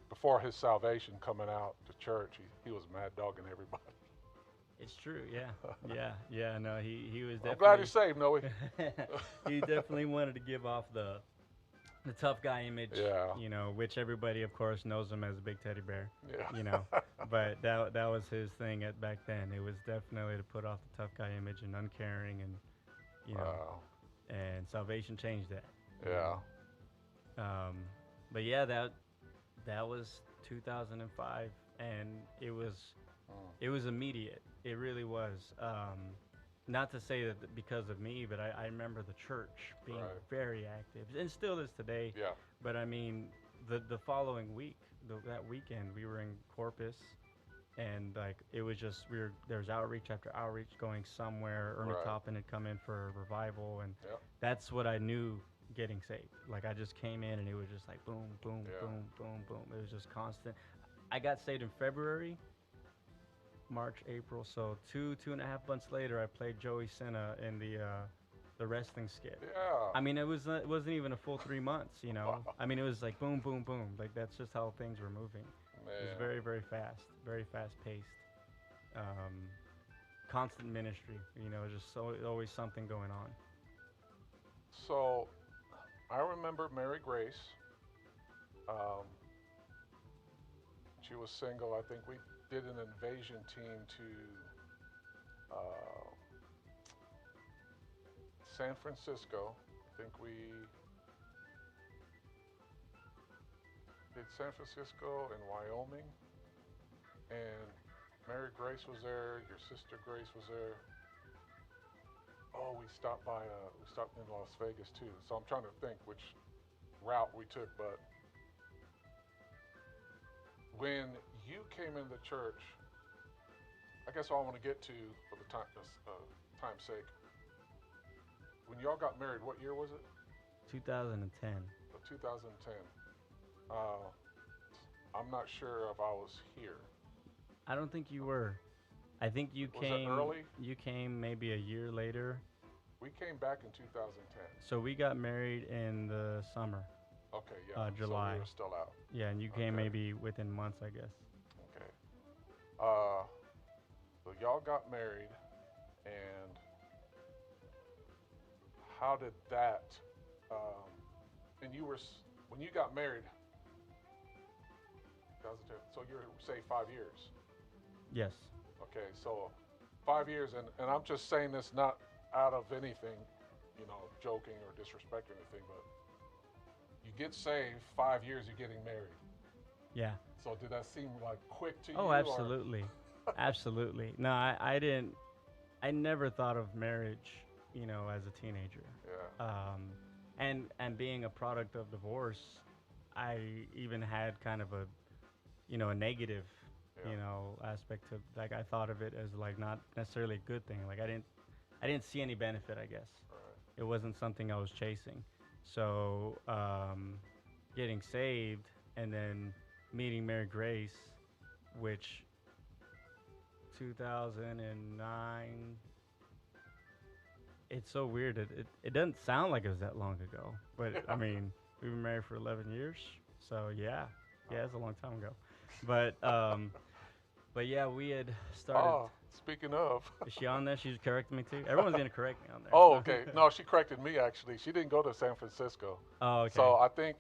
before his salvation coming out to church, he was mad dogging everybody. it's true. Yeah, yeah. No, he was I'm glad definitely he's saved, Noe. he definitely wanted to give off the tough guy image, Yeah. Which everybody, of course, knows him as a big teddy bear, Yeah. But that was his thing back then. It was definitely to put off the tough guy image and uncaring, and Wow. and salvation changed that. you Yeah. know. But yeah, that was 2005, and it was immediate. It really was. Not to say that because of me, but I remember the church being Right. very active, and still is today. Yeah. But I mean, the following week, that weekend, we were in Corpus, and like it was just there was outreach after outreach going somewhere. Ernie Right. Toppin had come in for a revival, and Yep. that's what I knew getting saved. Like I just came in, and it was just like boom, boom, Yeah. boom, boom, boom. It was just constant. I got saved in February, March, April. So 2.5 months later, I played Joey Senna in the wrestling skit. Yeah. I mean, it wasn't even a full 3 months. Wow. I mean, it was like boom, boom, boom. Like that's just how things were moving. It was Man. very, very fast paced. Constant ministry. Just always something going on. So I remember Mary Grace. Um, she was single. I think we did an invasion team to San Francisco. I think we did San Francisco and Wyoming. And Mary Grace was there. Your sister Grace was there. Oh, we stopped in Las Vegas too. So I'm trying to think which route we took. But when you came in the church, I guess all I want to get to for the time's sake. When y'all got married, what year was it? 2010. 2010. Uh, I'm not sure if I was here. I don't think you were. I think you Was it came. early? You came maybe a year later. We came back in 2010. So we got married in the summer, Okay, yeah. So we July. were still out. Yeah, and you came Okay, maybe within months, I guess. okay. Uh, so y'all got married, and how did that? Um, and you were when you got married. 2010. So you're say 5 years. Yes. Okay, so 5 years, and I'm just saying this not out of anything, joking or disrespect or anything, but you get saved, 5 years, you're getting married. Yeah. So did that seem like quick to you? Oh, Or? absolutely. Absolutely. No, I didn't. I never thought of marriage, as a teenager. Yeah. And being a product of divorce, I even had kind of a negative, Yeah. aspect to, like, I thought of it as like not necessarily a good thing. Like I didn't see any benefit, I guess. Right. It wasn't something I was chasing. So, getting saved and then meeting Mary Grace, which 2009. It's so weird. It doesn't sound like it was that long ago, but I mean, we've been married for 11 years, so yeah, it's a long time ago. But but yeah, we had started. Oh, speaking of. Is she on there? She's correcting me too. Everyone's gonna correct me on there. Oh, so. okay. No, she corrected me actually. She didn't go to San Francisco. Oh, okay. So I think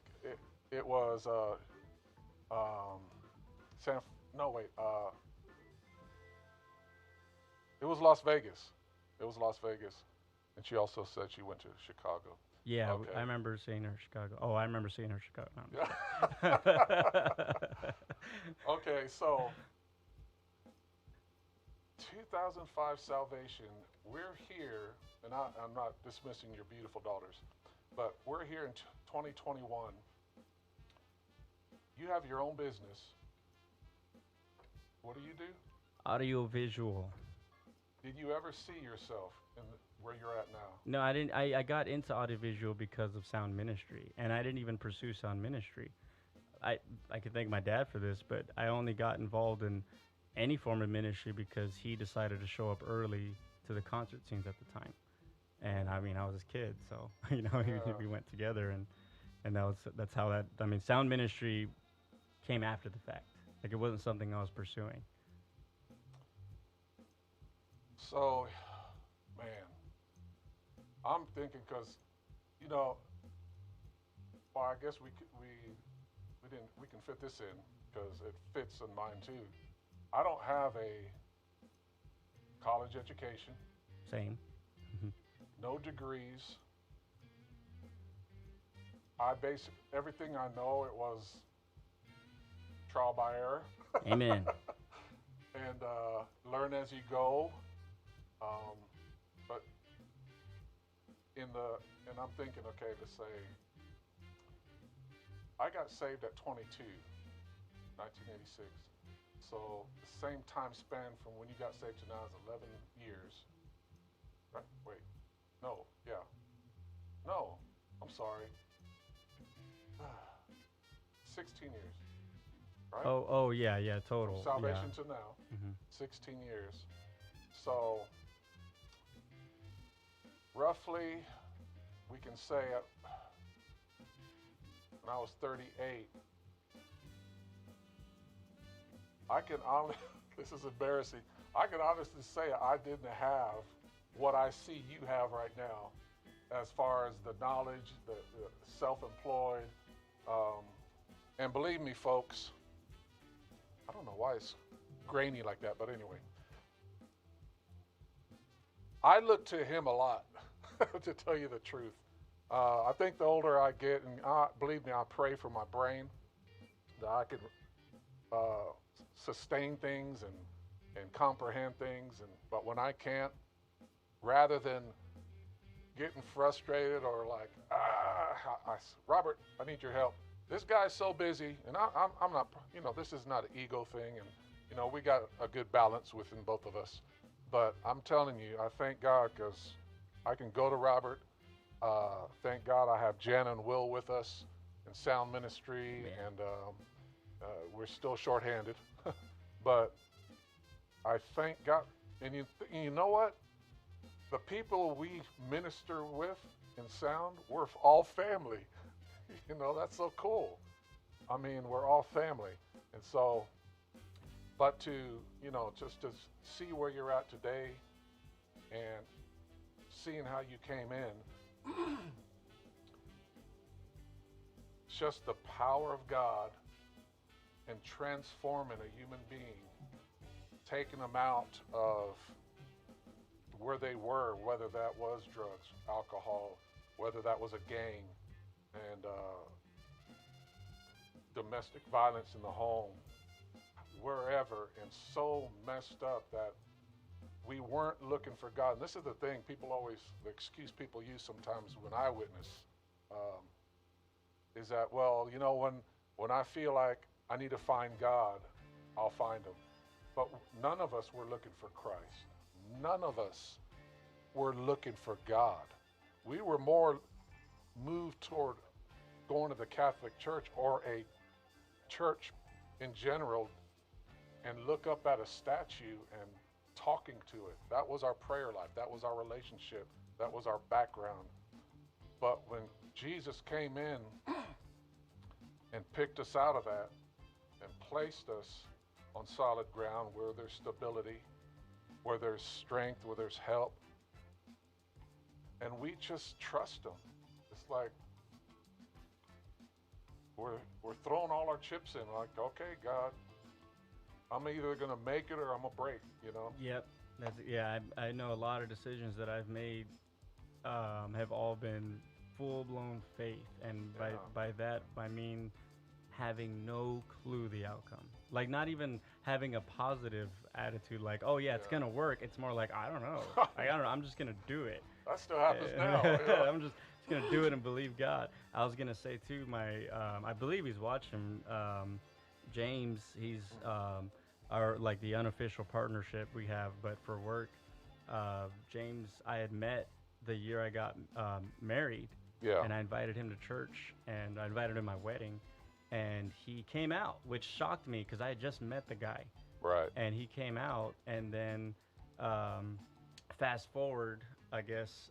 it was um, San. No, wait. It was Las Vegas. It was Las Vegas, and she also said she went to Chicago. Yeah, Okay. I remember seeing her in Chicago. Oh, I remember seeing her in Chicago. No, I'm Yeah. Okay, so 2005 salvation. We're here, and I'm not dismissing your beautiful daughters, but we're here in 2021. You have your own business. What do you do? Audio visual. Did you ever see yourself where you're at now? No, I didn't. I got into audiovisual because of sound ministry, and I didn't even pursue sound ministry. I could thank my dad for this, but I only got involved in any form of ministry because he decided to show up early to the concert scenes at the time. And I mean, I was his kid, so Yeah. we went together, and that's how that. I mean, sound ministry came after the fact. Like, it wasn't something I was pursuing. So, man, I'm thinking because, well, I guess we can fit this in because it fits in mine too. I don't have a college education, Same. no degrees. I base everything I know. It was trial by error. Amen. And learn as you go. But and I'm thinking, okay, to say, I got saved at 22, 1986. So the same time span from when you got saved to now is 11 years. Right? Wait. No. Yeah. No. I'm sorry. 16 years. Right? Oh yeah, total. From salvation Yeah. to now, Hmm. 16 years. So roughly, we can say when I was 38, I can honestly, this is embarrassing, I can honestly say I didn't have what I see you have right now as far as the knowledge, the self-employed, and believe me, folks, I don't know why it's grainy like that, but anyway, I look to him a lot, to tell you the truth. I think the older I get, and believe me, I pray for my brain that I can sustain things and comprehend things. But when I can't, rather than getting frustrated or like, Robert, I need your help. This guy's so busy, and I'm not, this is not an ego thing, and we got a good balance within both of us. But I'm telling you, I thank God because I can go to Robert. Thank God I have Jen and Will with us in sound ministry, Yeah. and We're still shorthanded, but I thank God. And you know what? The people we minister with in sound, we're all family. That's so cool. I mean, we're all family. And so, but to, just to see where you're at today and seeing how you came in, it's just the power of God and transforming a human being, taking them out of where they were, whether that was drugs, alcohol, whether that was a gang, and domestic violence in the home, wherever, and so messed up that we weren't looking for God. And this is the thing, the excuse people use sometimes when I witness, is that, well, when I feel like I need to find God, I'll find him. But none of us were looking for Christ. None of us were looking for God. We were more moved toward going to the Catholic Church or a church in general and look up at a statue and talking to it. That was our prayer life. That was our relationship. That was our background. But when Jesus came in and picked us out of that and placed us on solid ground where there's stability, where there's strength, where there's help, and we just trust him. It's like we're throwing all our chips in, like, okay, God, I'm either gonna make it or I'm gonna break, Yep. I know a lot of decisions that I've made have all been full-blown faith, and by that I mean having no clue the outcome. Like, not even having a positive attitude, like, oh yeah, it's gonna work. It's more like, I don't know. I don't know. I'm just gonna do it. That still happens now. I'm just gonna do it and believe God. I was gonna say too, I believe he's watching. James, he's our, like, the unofficial partnership we have, but for work. James, I had met the year I got married, and I invited him to church, and I invited him to my wedding, and he came out, which shocked me because I had just met the guy. Right. And he came out, and then fast forward, I guess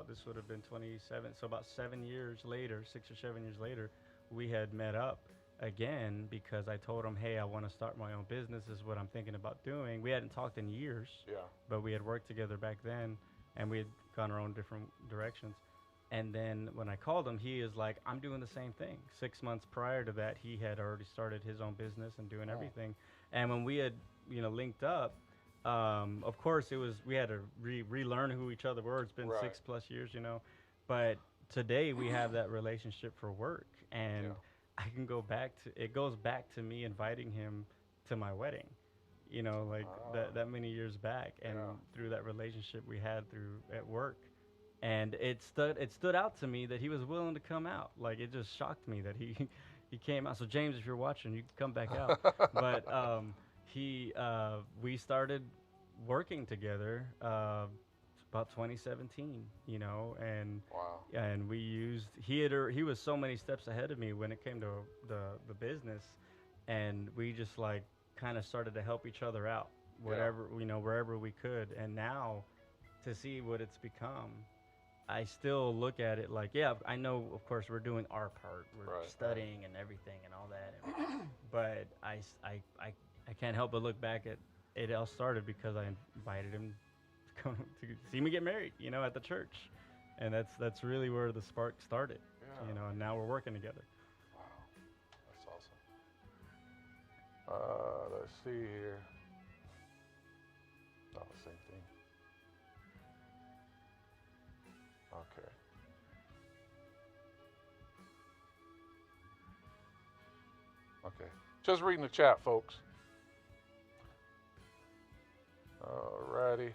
this would have been 27, so about 7 years later, 6 or 7 years later, we had met up again because I told him, hey, I want to start my own business. This is what I'm thinking about doing. We hadn't talked in years, but we had worked together back then, and we had gone our own different directions. And then when I called him, he is like, I'm doing the same thing. 6 months prior to that, he had already started his own business and doing everything. And when we had, linked up, of course, we had to relearn who each other were. It's been 6+ years, But today we have that relationship for work, and I can go back it goes back to me inviting him to my wedding, that many years back, and through that relationship we had at work. And it stood out to me that he was willing to come out. Like, it just shocked me that he came out. So James, if you're watching, you can come back out. But we started working together about 2017, and and he was so many steps ahead of me when it came to the business, and we just, like, kind of started to help each other out, wherever we could. And now to see what it's become, I still look at it like, I know, of course, we're doing our part. We're studying and everything and all that. But I can't help but look back at it. All started because I invited him to come to see me get married, at the church. And that's really where the spark started, and now we're working together. Wow, that's awesome. Let's see here. Oh, same thing. Okay. Okay. Just reading the chat, folks. Alrighty.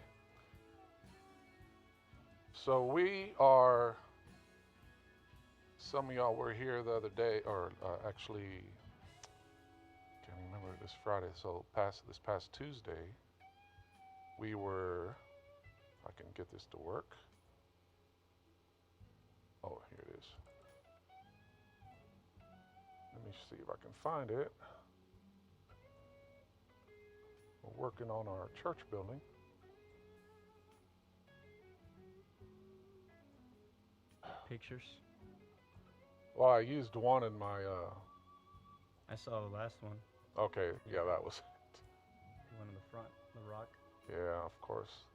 So some of y'all were here the other day, or actually, can't remember, this Friday. So this past Tuesday, we were, if I can get this to work. Oh, here it is. Let me see if I can find it. working on our church building. Pictures. Well, I used one in my. I saw the last one. Okay, Yeah, yeah, that was. the one in the front, the rock. Yeah, of course.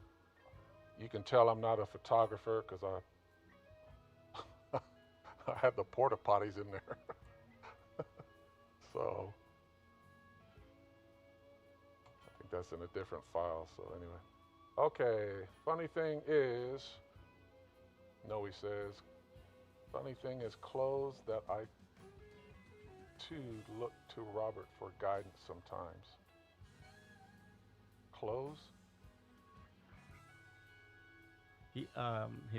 You can tell I'm not a photographer because I I had the porta potties in there. So I think that's in a different file. So anyway, okay. Funny thing is, no, he says. Funny thing is, clothes that I too look to Robert for guidance sometimes. Clothes? He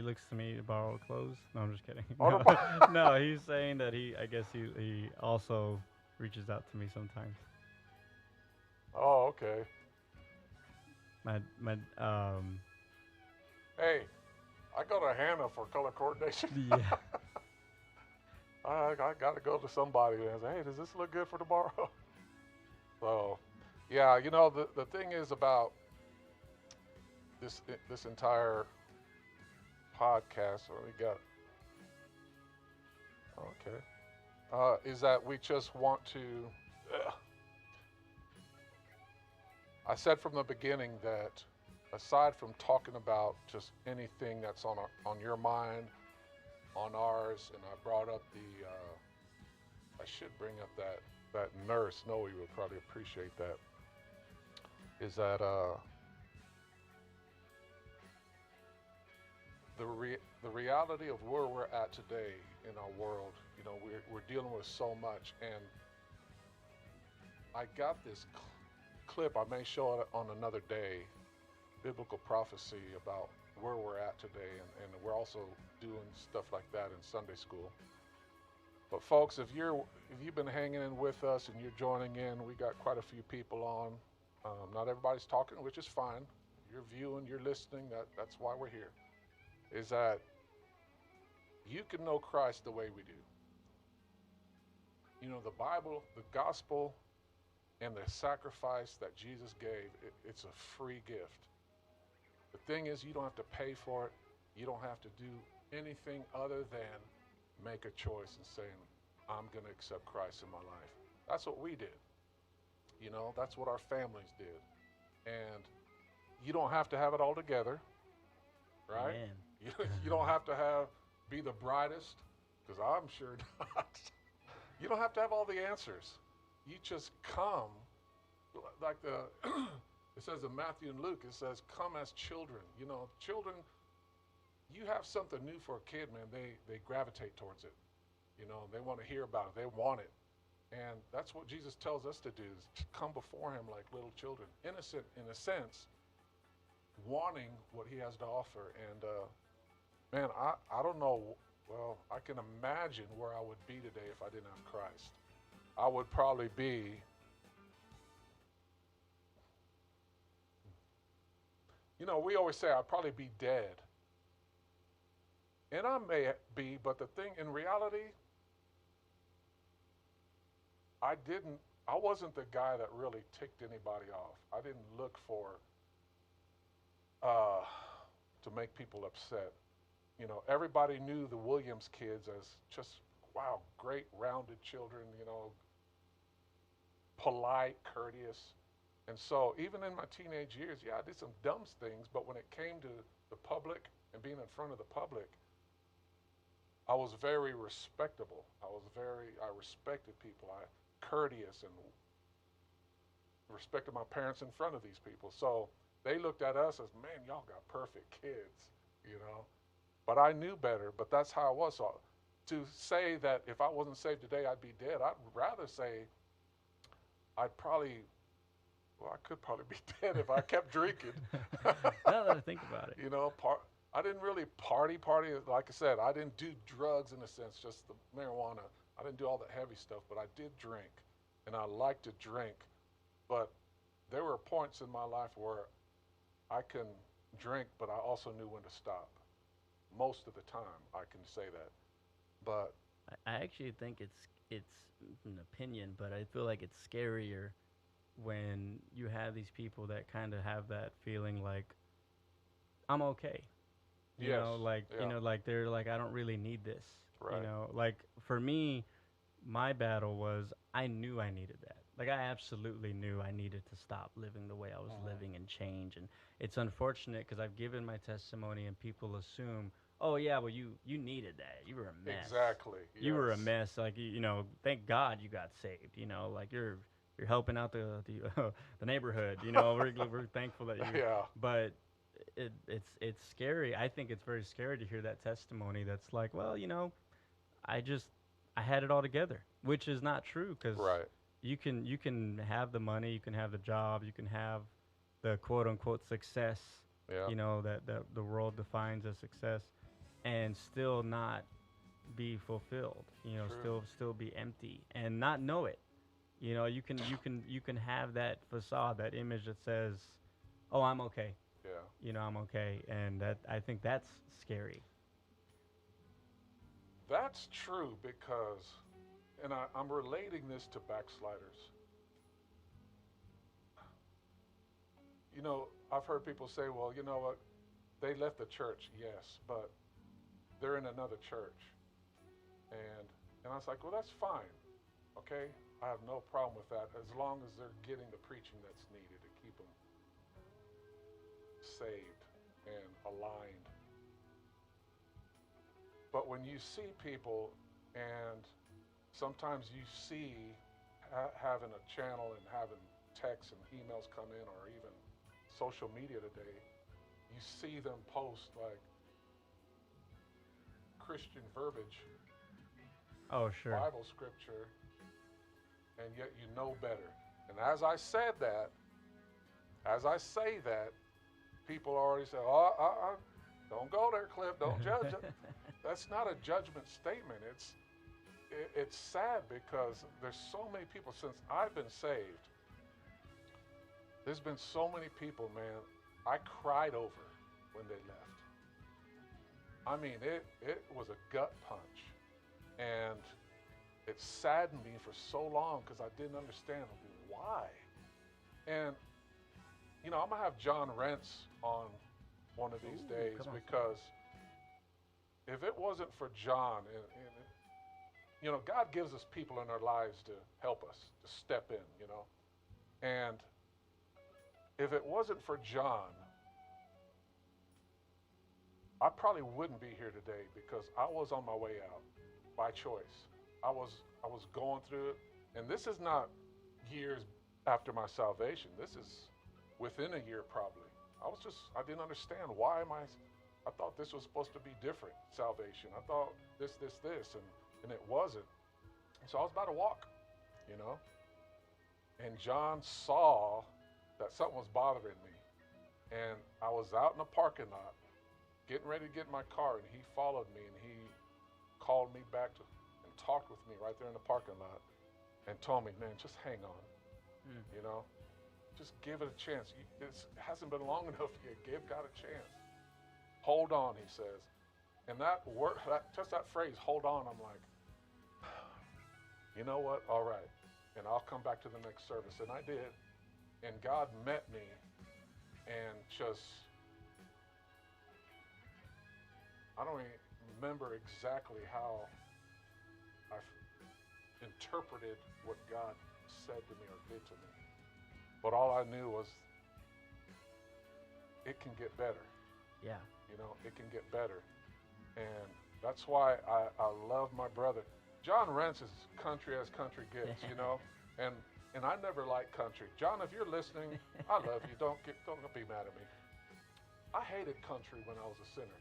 looks to me to borrow clothes. No, I'm just kidding. Oh, No, no, he's saying that I guess he also reaches out to me sometimes. oh, okay. My Hey, I go to Hannah for color coordination. yeah. I got to go to somebody and say, hey, does this look good for tomorrow? So, yeah, the thing is about this entire podcast. What we got? Okay, is that we just want to. I said from the beginning that aside from talking about just anything that's on your mind, on ours, and I brought up the. I should bring up that nurse. Noe would probably appreciate that. Is that the reality of where we're at today in our world? We're dealing with so much, and I got this clip. I may show it on another day. Biblical prophecy about where we're at today, and we're also doing stuff like that in Sunday school. But folks, if you've been hanging in with us and you're joining in, we got quite a few people on. Not everybody's talking, which is fine. You're viewing, you're listening. That's why we're here. Is that you can know Christ the way we do. The Bible, the gospel, and the sacrifice that Jesus gave, it's a free gift. The thing is, you don't have to pay for it. You don't have to do anything other than make a choice and saying, I'm going to accept Christ in my life. That's what we did. That's what our families did. And you don't have to have it all together, right? Man. You don't have to be the brightest, because I'm sure not. You don't have to have all the answers. You just come, like it says in Matthew and Luke, it says, come as children. Children, you have something new for a kid, man, they gravitate towards it. They want to hear about it. They want it. And that's what Jesus tells us to do, is to come before him like little children, innocent in a sense, wanting what he has to offer. And man, I don't know. Well, I can imagine where I would be today if I didn't have Christ. I would probably be, we always say I'd probably be dead. And I may be, but the thing, in reality, I wasn't the guy that really ticked anybody off. I didn't look for, to make people upset. Everybody knew the Williams kids as just, wow, great, rounded children, polite, courteous. And so even in my teenage years, yeah, I did some dumb things, but when it came to the public and being in front of the public, I was very respectable. I respected people. I courteous and respected my parents in front of these people. So they looked at us as, man, y'all got perfect kids. But I knew better, but that's how I was. So to say that if I wasn't saved today, I'd be dead, I'd rather say I'd probably, well, I could probably be dead if I kept drinking. Now that I think about it. I didn't really party. Like I said, I didn't do drugs in a sense, just the marijuana. I didn't do all the heavy stuff, but I did drink, and I liked to drink. But there were points in my life where I can drink, but I also knew when to stop. Most of the time, I can say that. But I actually think it's an opinion, but I feel like it's scarier when you have these people that kind of have that feeling like I'm okay. Yes. Yeah. Like they're like I don't really need this. Right. Like for me, my battle was I knew I needed that. Like I absolutely knew I needed to stop living the way I was Hmm. living and change. And it's unfortunate because I've given my testimony and people assume, oh yeah, well you needed that. You were a mess. Exactly. You were a Yes. mess. Like thank God you got saved. Like you're helping out the the neighborhood. We're thankful that you. Yeah. But it's scary. I think it's very scary to hear that testimony. That's like, well, I just I had it all together, which is not true because Right. you can have the money, you can have the job, you can have the quote unquote success, Yeah. that the world defines as success, and still not be fulfilled. True. Still be empty and not know it. You can have that facade, that image that says, "Oh, I'm okay." Yeah. I'm okay, and that I think that's scary. That's true because, and I'm relating this to backsliders. I've heard people say, well, you know what? They left the church, yes, but they're in another church. And, and I was like, well, that's fine. Okay. I have no problem with that as long as they're getting the preaching that's needed to keep them saved and aligned. But when you see people and sometimes you see having a channel and having texts and emails come in or even social media today, you see them post like Christian verbiage, Oh, sure. Bible scripture, and yet you know better. And as I say that, people already say, "Oh, don't go there, Cliff. Don't judge it." That's not a judgment statement. It's sad because there's so many people since I've been saved. There's been so many people, man. I cried over when they left. I mean, it was a gut punch, and it saddened me for so long because I didn't understand why. And I'm gonna have John Rentz on one of these Ooh, days come on. because if it wasn't for John, and God gives us people in our lives to help us to step in, and if it wasn't for John, I probably wouldn't be here today because I was on my way out by choice. I was going through it, and this is not years after my salvation. This is within a year probably. I didn't understand why am I. I thought this was supposed to be different salvation. I thought this, and it wasn't. So I was about to walk, you know, and John saw that something was bothering me, and I was out in the parking lot getting ready to get in my car, and he followed me and he called me back and talked with me right there in the parking lot and told me, man, just hang on, Mm. you know, just give it a chance. It hasn't been long enough yet. Give God a chance. Hold on, he says. And that word, just that phrase, hold on, I'm like, you know what? All right. And I'll come back to the next service. And I did. And God met me and just, I don't even remember exactly how I interpreted what God said to me or did to me. But all I knew was it can get better. Yeah. It can get better. And that's why I love my brother. John Rentz is country as country gets. And I never liked country. John, if you're listening, I love you. Don't be mad at me. I hated country when I was a sinner.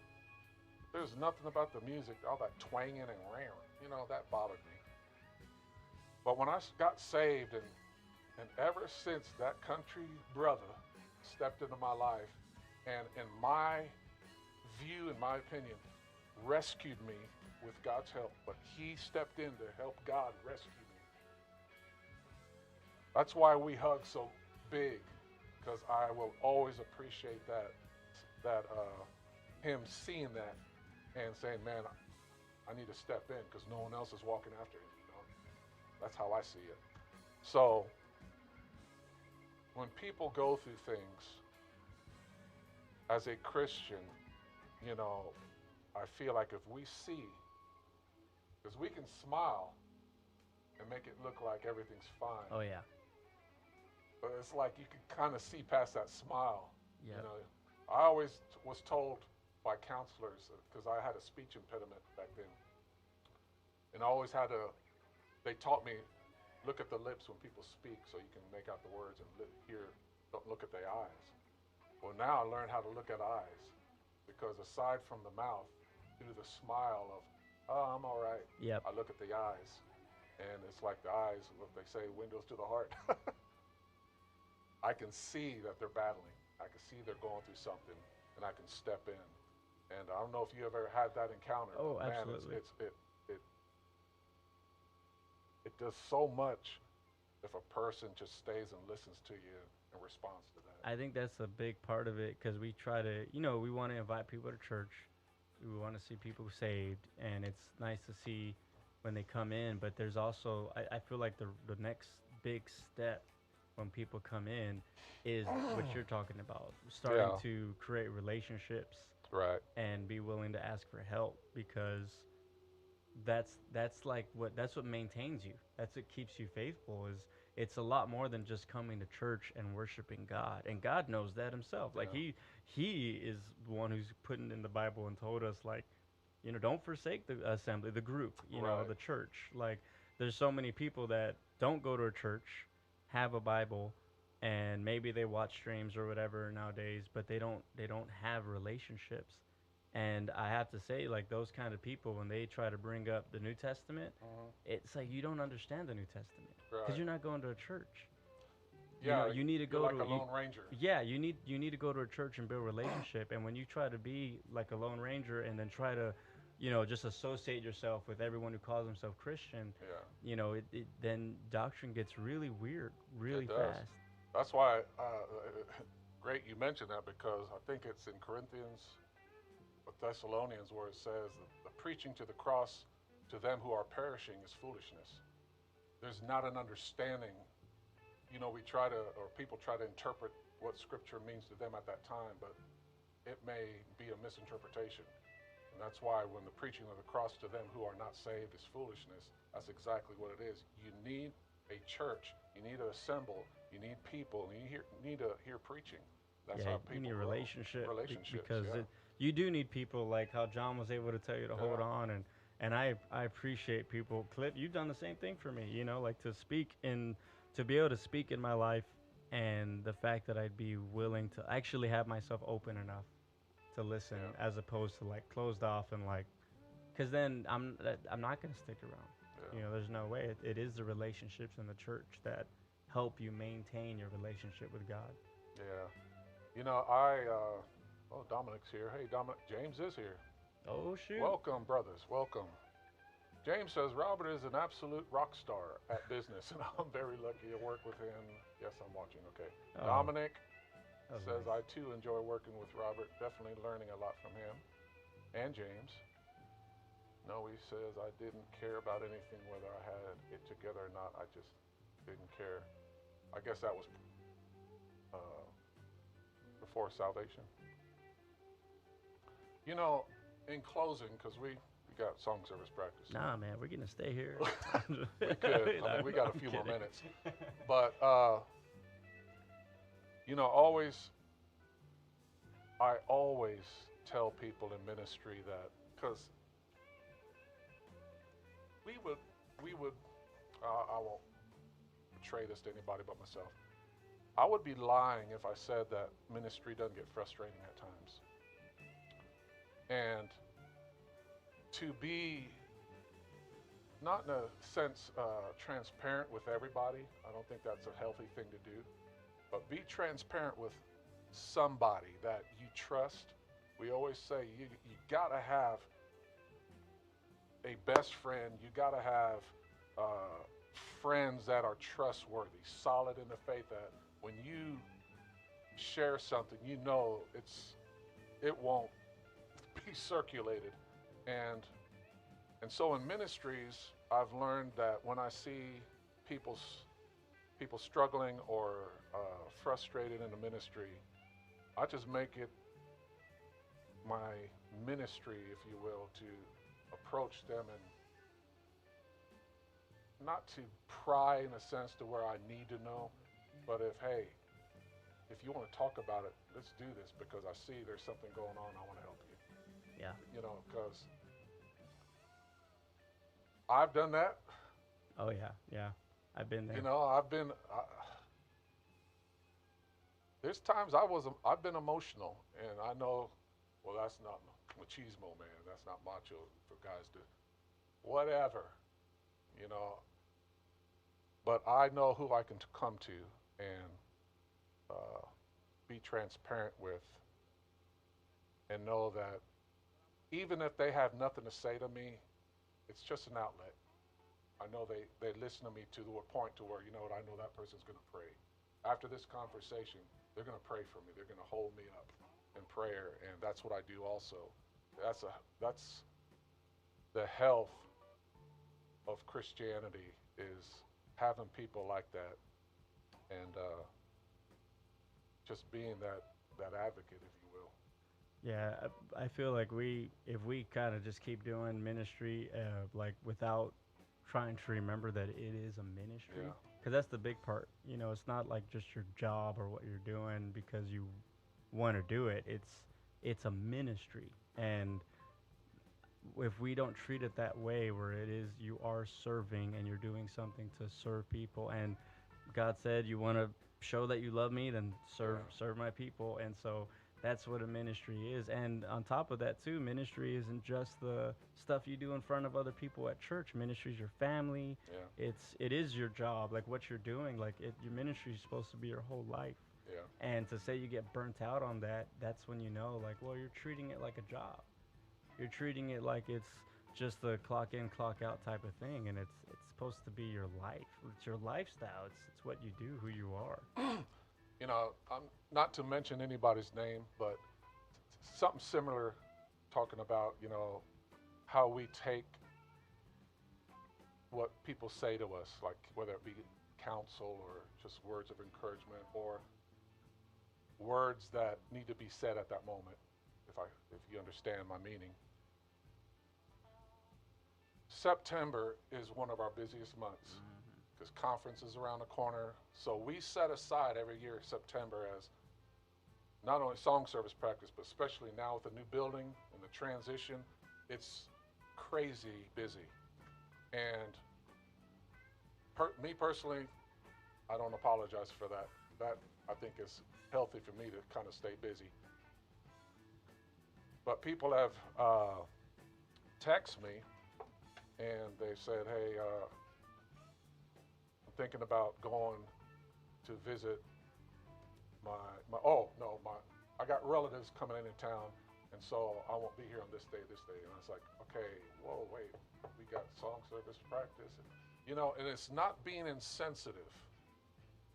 There's nothing about the music, all that twanging and rare, that bothered me. But when I got saved, and ever since that country brother stepped into my life, and in my view, in my opinion, rescued me with God's help, but he stepped in to help God rescue me. That's why we hug so big, because I will always appreciate that him seeing that and saying, man, I need to step in because no one else is walking after him. That's how I see it. So when people go through things as a Christian, you know, I feel like if we see, because we can smile and make it look like everything's fine, Oh yeah. but it's like you can kind of see past that smile. You Yep. know, I always was told by counselors because I had a speech impediment back then, and I always had to. They taught me look at the lips when people speak so you can make out the words and hear. Don't look at their eyes. Well, now I learned how to look at eyes because aside from the mouth, through the smile of, oh, I'm all right, Yep. I look at the eyes. And it's like the eyes, what they say, windows to the heart. I can see that they're battling. I can see they're going through something, and I can step in. And I don't know if you ever had that encounter, Oh, but man, absolutely. it it does so much if a person just stays and listens to you and responds to that. I think that's a big part of it because we try to, we want to invite people to church. We want to see people saved, and it's nice to see when they come in. But there's also, I feel like the next big step when people come in is what you're talking about, starting Yeah, to create relationships right. and be willing to ask for help because that's what maintains you. That's what keeps you faithful. Is it's a lot more than just coming to church and worshiping God, and God knows that Himself. Like Yeah, He is the one who's putting in the Bible and told us, like, don't forsake the assembly, the group, right. the church. Like, there's so many people that don't go to a church, have a Bible, and maybe they watch streams or whatever nowadays, but they don't have relationships. And I have to say, like, those kind of people, when they try to bring up the New Testament, Hmm. it's like you don't understand the New Testament because Right. you're not going to a church. Yeah, You need to you're go like a to you. lone ranger. Yeah, you need to go to a church and build relationship. And when you try to be like a lone ranger and then try to, just associate yourself with everyone who calls himself Christian, Yeah, then doctrine gets really weird really it does. fast. That's why great you mentioned that because I think it's in Corinthians or Thessalonians where it says the preaching to the cross to them who are perishing is foolishness. There's not an understanding. You know, we try to, or people try to interpret what Scripture means to them at that time, but it may be a misinterpretation. And that's why when the preaching of the cross to them who are not saved is foolishness, that's exactly what it is. You need a church. You need to assemble. You need people. You need to hear preaching. That's Yeah, how you need people a grow. relationship Relationships, because yeah. you do need people like how John was able to tell you to hold Yeah. on, and I appreciate people. Cliff, you've done the same thing for me. Like to be able to speak in my life, and the fact that I'd be willing to actually have myself open enough to listen Yeah. as opposed to like closed off and like, because then I'm not gonna stick around. Yeah. There's no way. It is the relationships in the church that help you maintain your relationship with God. Yeah. Oh, Dominic's here. Hey, Dominic. James is here. Oh shoot. Welcome, brothers. Welcome. James says Robert is an absolute rock star at business, and I'm very lucky to work with him. Yes, I'm watching. Okay. Oh, Dominic that was says nice. I too enjoy working with Robert. Definitely learning a lot from him and James. No, he says I didn't care about anything whether I had it together or not. I just didn't care. I guess that was uh, before salvation. You know, in closing, because we got song service practice. Nah, man, we're gonna stay here. We could. I mean, we got a I'm few more kidding. minutes. But, always, I always tell people in ministry that, because we would, I won't betray this to anybody but myself. I would be lying if I said that ministry doesn't get frustrating at times. And to be, not in a sense, transparent with everybody, I don't think that's a healthy thing to do, but be transparent with somebody that you trust. We always say you got to have a best friend, you got to have uh, friends that are trustworthy, solid in the faith that when you share something, it won't be circulated. And and so in ministries, I've learned that when I see people people struggling or frustrated in the ministry, I just make it my ministry, if you will, to approach them and not to pry in a sense to where I need to know, but hey, if you want to talk about it, let's do this because I see there's something going on. I want to help you. Yeah. Because I've done that. Oh yeah. Yeah. I've been there. I've been. There's times I've been emotional, and I know, well, that's not machismo, man. That's not macho for guys to, whatever, you know. But I know who I can come to and uh, be transparent with, and know that even if they have nothing to say to me, it's just an outlet. I know they listen to me to the point to where, you know what, I know that person's going to pray. After this conversation, they're going to pray for me. They're going to hold me up in prayer, and that's what I do also. That's the health of Christianity, is having people like that, and just being that advocate, if you will. Yeah, I feel like if we kind of just keep doing ministry, like without trying to remember that it is a ministry, Yeah. because that's the big part. You know, it's not like just your job or what you're doing because you want to do it. It's a ministry, and if we don't treat it that way, where it is you are serving and you're doing something to serve people, and God said you want to show that you love me, then serve my people. And so that's what a ministry is. And on top of that too, ministry isn't just the stuff you do in front of other people at church. Ministry is your family. Yeah. It is your job, like what you're doing. Like your ministry is supposed to be your whole life. Yeah. And to say you get burnt out on that, that's when you know, like, well, you're treating it like a job. You're treating it like it's just the clock in, clock out type of thing, and it's supposed to be your life. It's your lifestyle. It's what you do, who you are. I'm not to mention anybody's name, but something similar, talking about, how we take what people say to us, like whether it be counsel or just words of encouragement or words that need to be said at that moment, if you understand my meaning. September is one of our busiest months because conference is around the corner. So we set aside every year September as not only song service practice, but especially now with the new building and the transition, it's crazy busy. And me personally, I don't apologize for that. That, I think, is healthy for me to kind of stay busy. But people have texted me and they said, hey, I'm thinking about going to visit I got relatives coming into town, and so I won't be here on this day. And I was like, okay, whoa, wait, we got song service practice. And it's not being insensitive,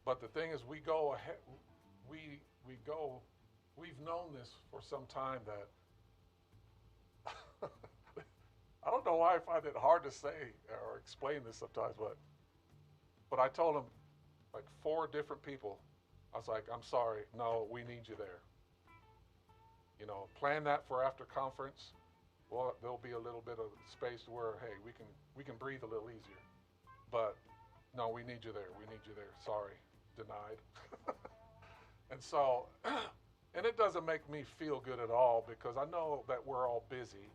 but the thing is, we go ahead, we've known this for some time that, I don't know why I find it hard to say or explain this sometimes, but I told them, like 4 different people, I was like, I'm sorry, no, we need you there. Plan that for after conference. Well, there'll be a little bit of space where, hey, we can breathe a little easier. But no, we need you there. We need you there. Sorry, denied. And so, and it doesn't make me feel good at all because I know that we're all busy.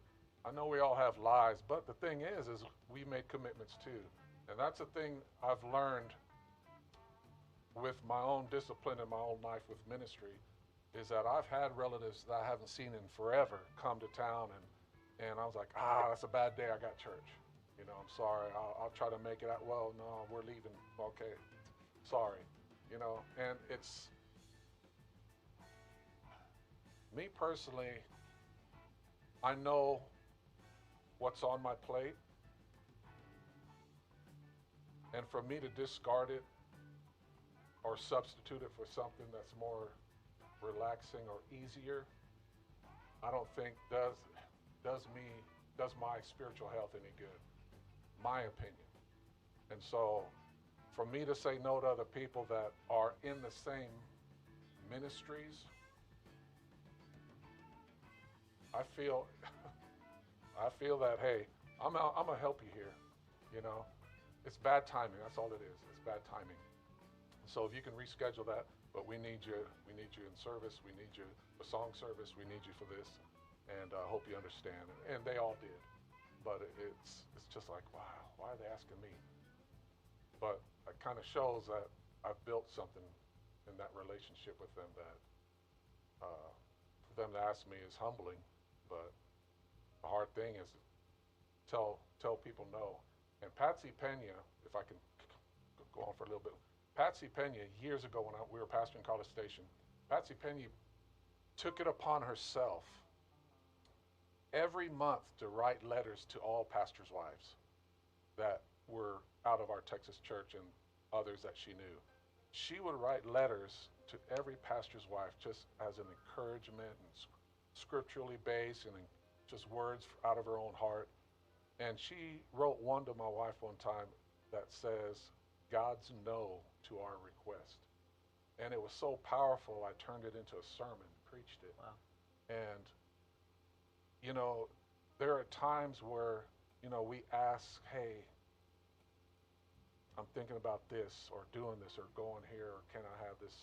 I know we all have lives, but the thing is we made commitments too. And that's the thing I've learned with my own discipline in my own life with ministry, is that I've had relatives that I haven't seen in forever come to town, and I was like, that's a bad day, I got church. I'm sorry, I'll try to make it out. Well, no, we're leaving. Okay, sorry. And it's, me personally, I know what's on my plate, and for me to discard it or substitute it for something that's more relaxing or easier, I don't think does my spiritual health any good. My opinion. And so for me to say no to other people that are in the same ministries, I feel I feel that, hey, I'm gonna help you here. You know, it's bad timing. That's all it is. It's bad timing. So if you can reschedule that, but we need you. We need you in service. We need you for song service. We need you for this, and I hope you understand. And they all did, but it's just like, wow, why are they asking me? But it kind of shows that I've built something in that relationship with them that for them to ask me is humbling, but the hard thing is tell people no. And Patsy Pena, if I can go on for a little bit, Patsy Pena years ago when we were pastoring College Station, Patsy Pena took it upon herself every month to write letters to all pastors' wives that were out of our Texas church and others that she knew. She would write letters to every pastor's wife just as an encouragement and scripturally based and just words out of her own heart. And she wrote one to my wife one time that says, God's no to our request. And it was so powerful, I turned it into a sermon, preached it. Wow. And, you know, there are times where, you know, we ask, hey, I'm thinking about this or doing this or going here or can I have this,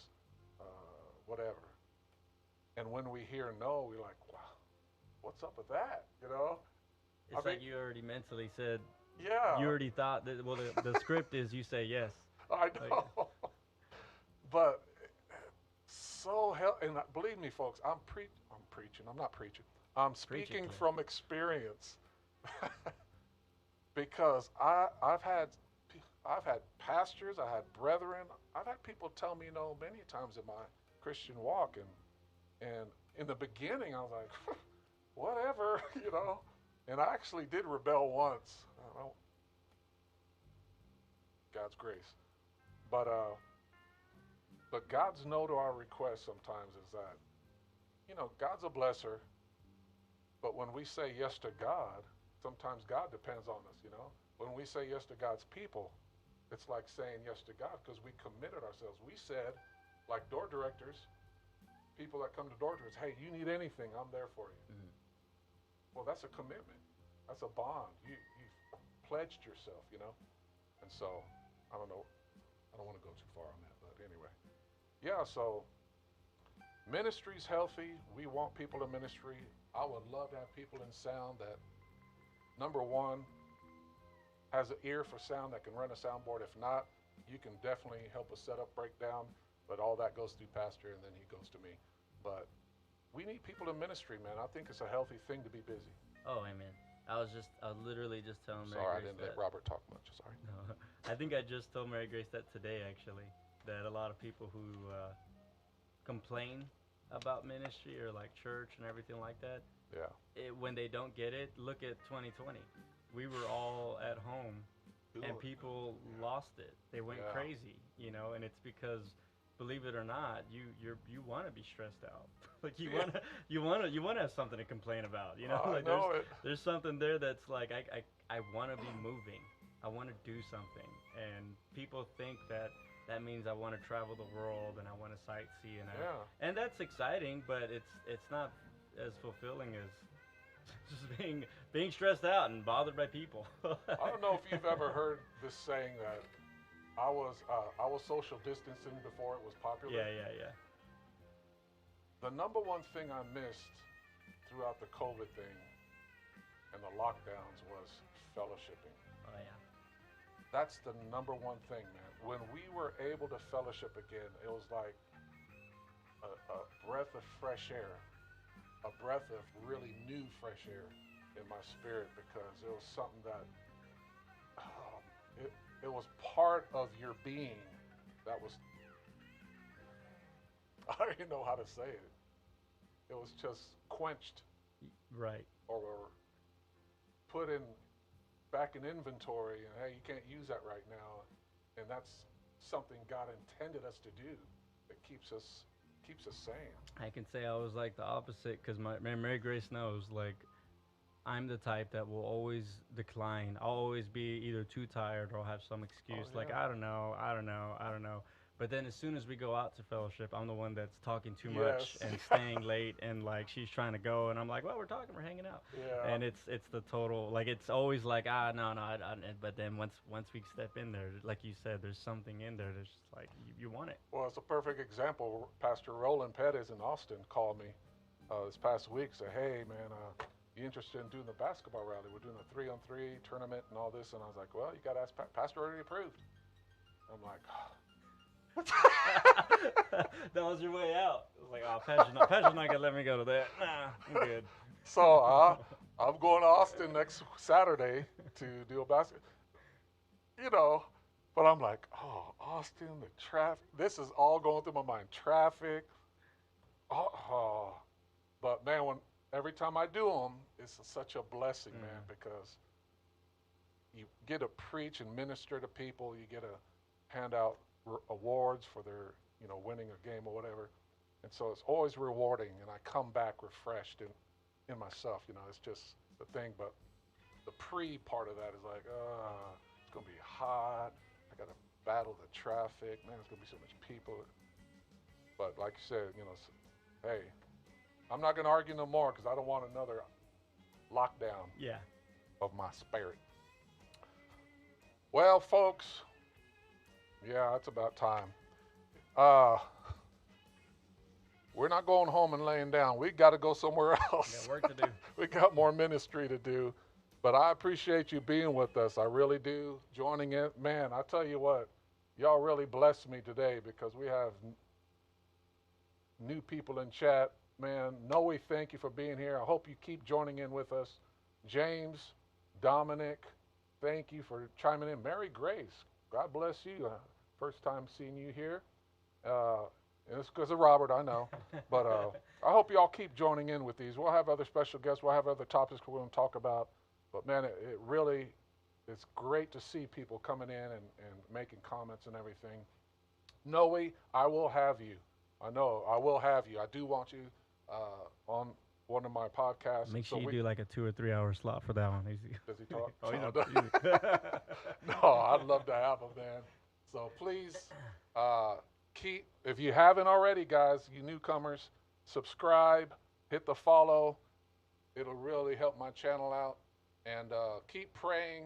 whatever. And when we hear no, we're like, wow, what's up with that, you know? It's like you already mentally said, yeah. you already thought that, well, the script is you say yes. I know. Like, but and believe me, folks, I'm preaching. I'm not preaching. I'm speaking from experience because I've had pastors, I had brethren, I've had people tell me no many times in my Christian walk, and in the beginning I was like, whatever, you know, and I actually did rebel once. God's grace, but God's no to our request sometimes is that, you know, God's a blesser, but when we say yes to God, sometimes God depends on us, you know. When we say yes to God's people, it's like saying yes to God because we committed ourselves. We said, like door directors, people that come to door directors, hey, you need anything, I'm there for you. Mm-hmm. Well, that's a commitment. That's a bond. You've pledged yourself, you know. And so, I don't know. I don't want to go too far on that, but anyway. Yeah, so ministry's healthy. We want people in ministry. I would love to have people in sound that, number one, has an ear for sound that can run a soundboard. If not, you can definitely help us set up, break down, but all that goes through Pastor and then he goes to me. But we need people in ministry, man. I think it's a healthy thing to be busy. Oh, amen. I was literally just telling Mary Grace. Sorry, I didn't let Robert talk much. Sorry. No, I think I just told Mary Grace that today, actually, that a lot of people who complain about ministry or like church and everything like that, yeah, when they don't get it, look at 2020. We were all at home, and people lost it. They went crazy, you know, and it's because, believe it or not, you want to be stressed out. Like you want to have something to complain about, you know. Like there's something there that's like I want to be moving. I want to do something, and people think that means I want to travel the world and I want to sightsee and that's exciting, but it's not as fulfilling as just being stressed out and bothered by people. I don't know if you've ever heard this saying that I was social distancing before it was popular. Yeah. The number one thing I missed throughout the COVID thing and the lockdowns was fellowshipping. Oh yeah. That's the number one thing, man. When we were able to fellowship again, it was like a breath of fresh air, a breath of really new fresh air in my spirit, because it was something that it was part of your being that was, I don't even know how to say it. It was just quenched. Right. Or put back in inventory, and hey, you can't use that right now. And that's something God intended us to do that keeps us sane. I can say I was like the opposite, because my Mary Grace knows, like, I'm the type that will always decline. I'll always be either too tired or I'll have some Oh excuse like yeah. I don't know, I don't know, I don't know. But then as soon as we go out to fellowship, I'm the one that's talking too much Yes. and staying late and like she's trying to go and I'm like, well, we're talking, we're hanging out, Yeah. and it's the total like it's always like no no. But then once we step in there, like you said, there's something in there that's just like you want it. Well, it's a perfect example. Pastor Roland Pettis in Austin called me this past week. Said, "Hey, man, you interested in doing the basketball rally? We're doing a 3-on-3 tournament and all this." And I was like, "Well, you got to ask Pastor already approved." I'm like, That was your way out. It was like, oh, Pedro's not gonna let me go to that. Nah, I'm good. so I'm going to Austin next Saturday to do a basket. You know, but I'm like, oh, Austin, the traffic. This is all going through my mind. Traffic. Oh. But man, when every time I do them, it's such a blessing, man, because you get to preach and minister to people. You get to hand out awards for their, winning a game or whatever. And so it's always rewarding, and I come back refreshed in myself. It's just the thing. But the pre part of that is like, it's gonna be hot. I gotta battle the traffic. Man, there's gonna be so much people. But like you said, hey, I'm not gonna argue no more because I don't want another lockdown Yeah. of my spirit. Well, folks, yeah, it's about time. Uh, we're not going home and laying down. We got to go somewhere else. Got work to do. We got more ministry to do. But I appreciate you being with us. I really do. Joining in. Man, I tell you what, y'all really blessed me today because we have new people in chat. Man, Noe, thank you for being here. I hope you keep joining in with us. James, Dominic, thank you for chiming in. Mary Grace, God bless you. First time seeing you here. And it's because of Robert, I know. But I hope y'all keep joining in with these. We'll have other special guests. We'll have other topics we're going to talk about. But man, it really is great to see people coming in and making comments and everything. Noe, I will have you. I know I will have you. I do want you on one of my podcasts. Make so sure you do like a 2 or 3 hour slot for that one. Easy. Does he talk? Oh, he's No, I'd love to have him, man. So please keep, if you haven't already, guys, you newcomers, subscribe, hit the follow. It'll really help my channel out. And keep praying.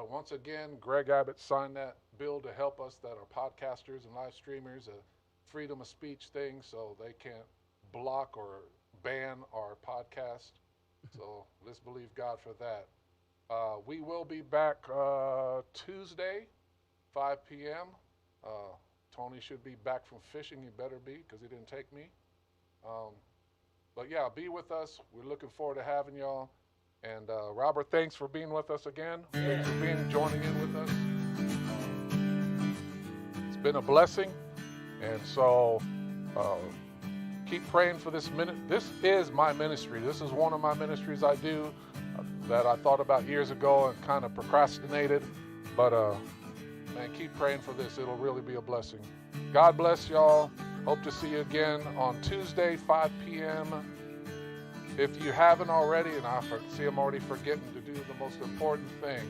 Once again, Greg Abbott signed that bill to help us that are podcasters and live streamers, a freedom of speech thing, so they can't block or ban our podcast. So let's believe God for that. We will be back Tuesday, 5 p.m. Tony should be back from fishing. He better be because he didn't take me. But yeah, be with us. We're looking forward to having y'all. And Robert, thanks for being with us again. Thanks for joining in with us. It's been a blessing. And so keep praying for this minute. This is my ministry. This is one of my ministries I do that I thought about years ago and kind of procrastinated. But man, keep praying for this. It'll really be a blessing. God bless y'all. Hope to see you again on Tuesday, 5 p.m. If you haven't already, and I see I'm already forgetting to do the most important thing.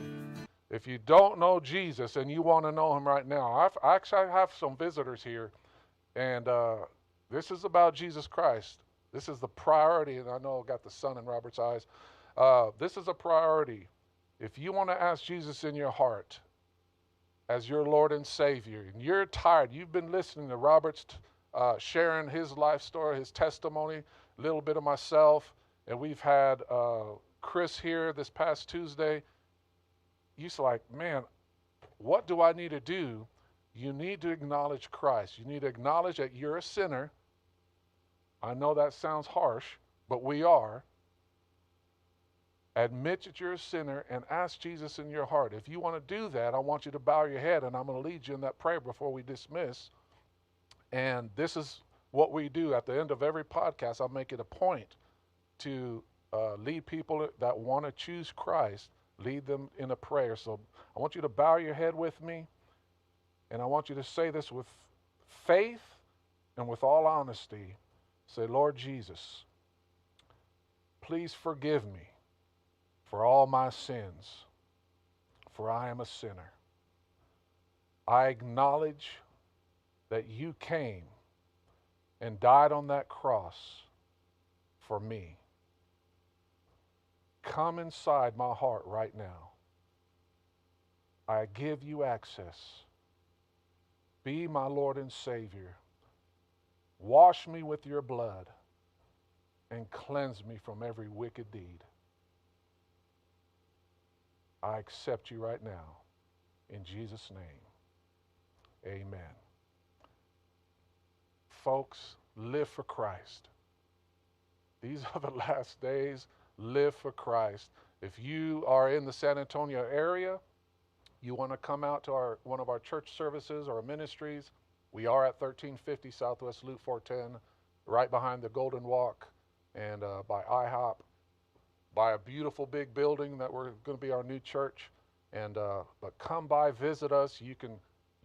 If you don't know Jesus and you want to know him right now, I actually have some visitors here. And this is about Jesus Christ. This is the priority, and I know I got the sun in Robert's eyes. This is a priority. If you want to ask Jesus in your heart as your Lord and Savior, and you're tired, you've been listening to Robert's sharing his life story, his testimony, a little bit of myself, and we've had Chris here this past Tuesday. You're like, man, what do I need to do? You need to acknowledge Christ. You need to acknowledge that you're a sinner. I know that sounds harsh, but we are. Admit that you're a sinner and ask Jesus in your heart. If you want to do that, I want you to bow your head, and I'm going to lead you in that prayer before we dismiss. And this is what we do at the end of every podcast. I'll make it a point to lead people that want to choose Christ, lead them in a prayer. So I want you to bow your head with me, and I want you to say this with faith and with all honesty. Say, Lord Jesus, please forgive me for all my sins, for I am a sinner. I acknowledge that you came and died on that cross for me. Come inside my heart right now. I give you access. Be my Lord and Savior. Wash me with your blood and cleanse me from every wicked deed. I accept you right now. In Jesus' name, amen. Folks, live for Christ. These are the last days. Live for Christ. If you are in the San Antonio area, you want to come out to one of our church services or ministries, we are at 1350 Southwest Loop 410, right behind the Golden Walk and by IHOP, by a beautiful big building that we're going to be our new church. And but come by, visit us. You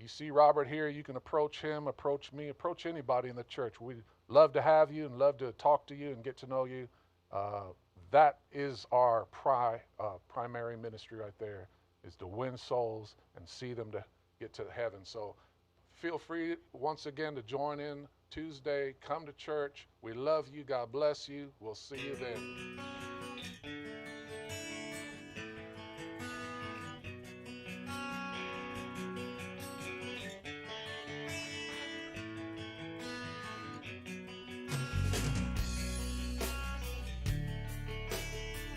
see Robert here, you can approach him, approach me, approach anybody in the church. We'd love to have you and love to talk to you and get to know you. That is our primary ministry right there, is to win souls and see them to get to heaven. So feel free once again to join in Tuesday. Come to church. We love you. God bless you. We'll see you then.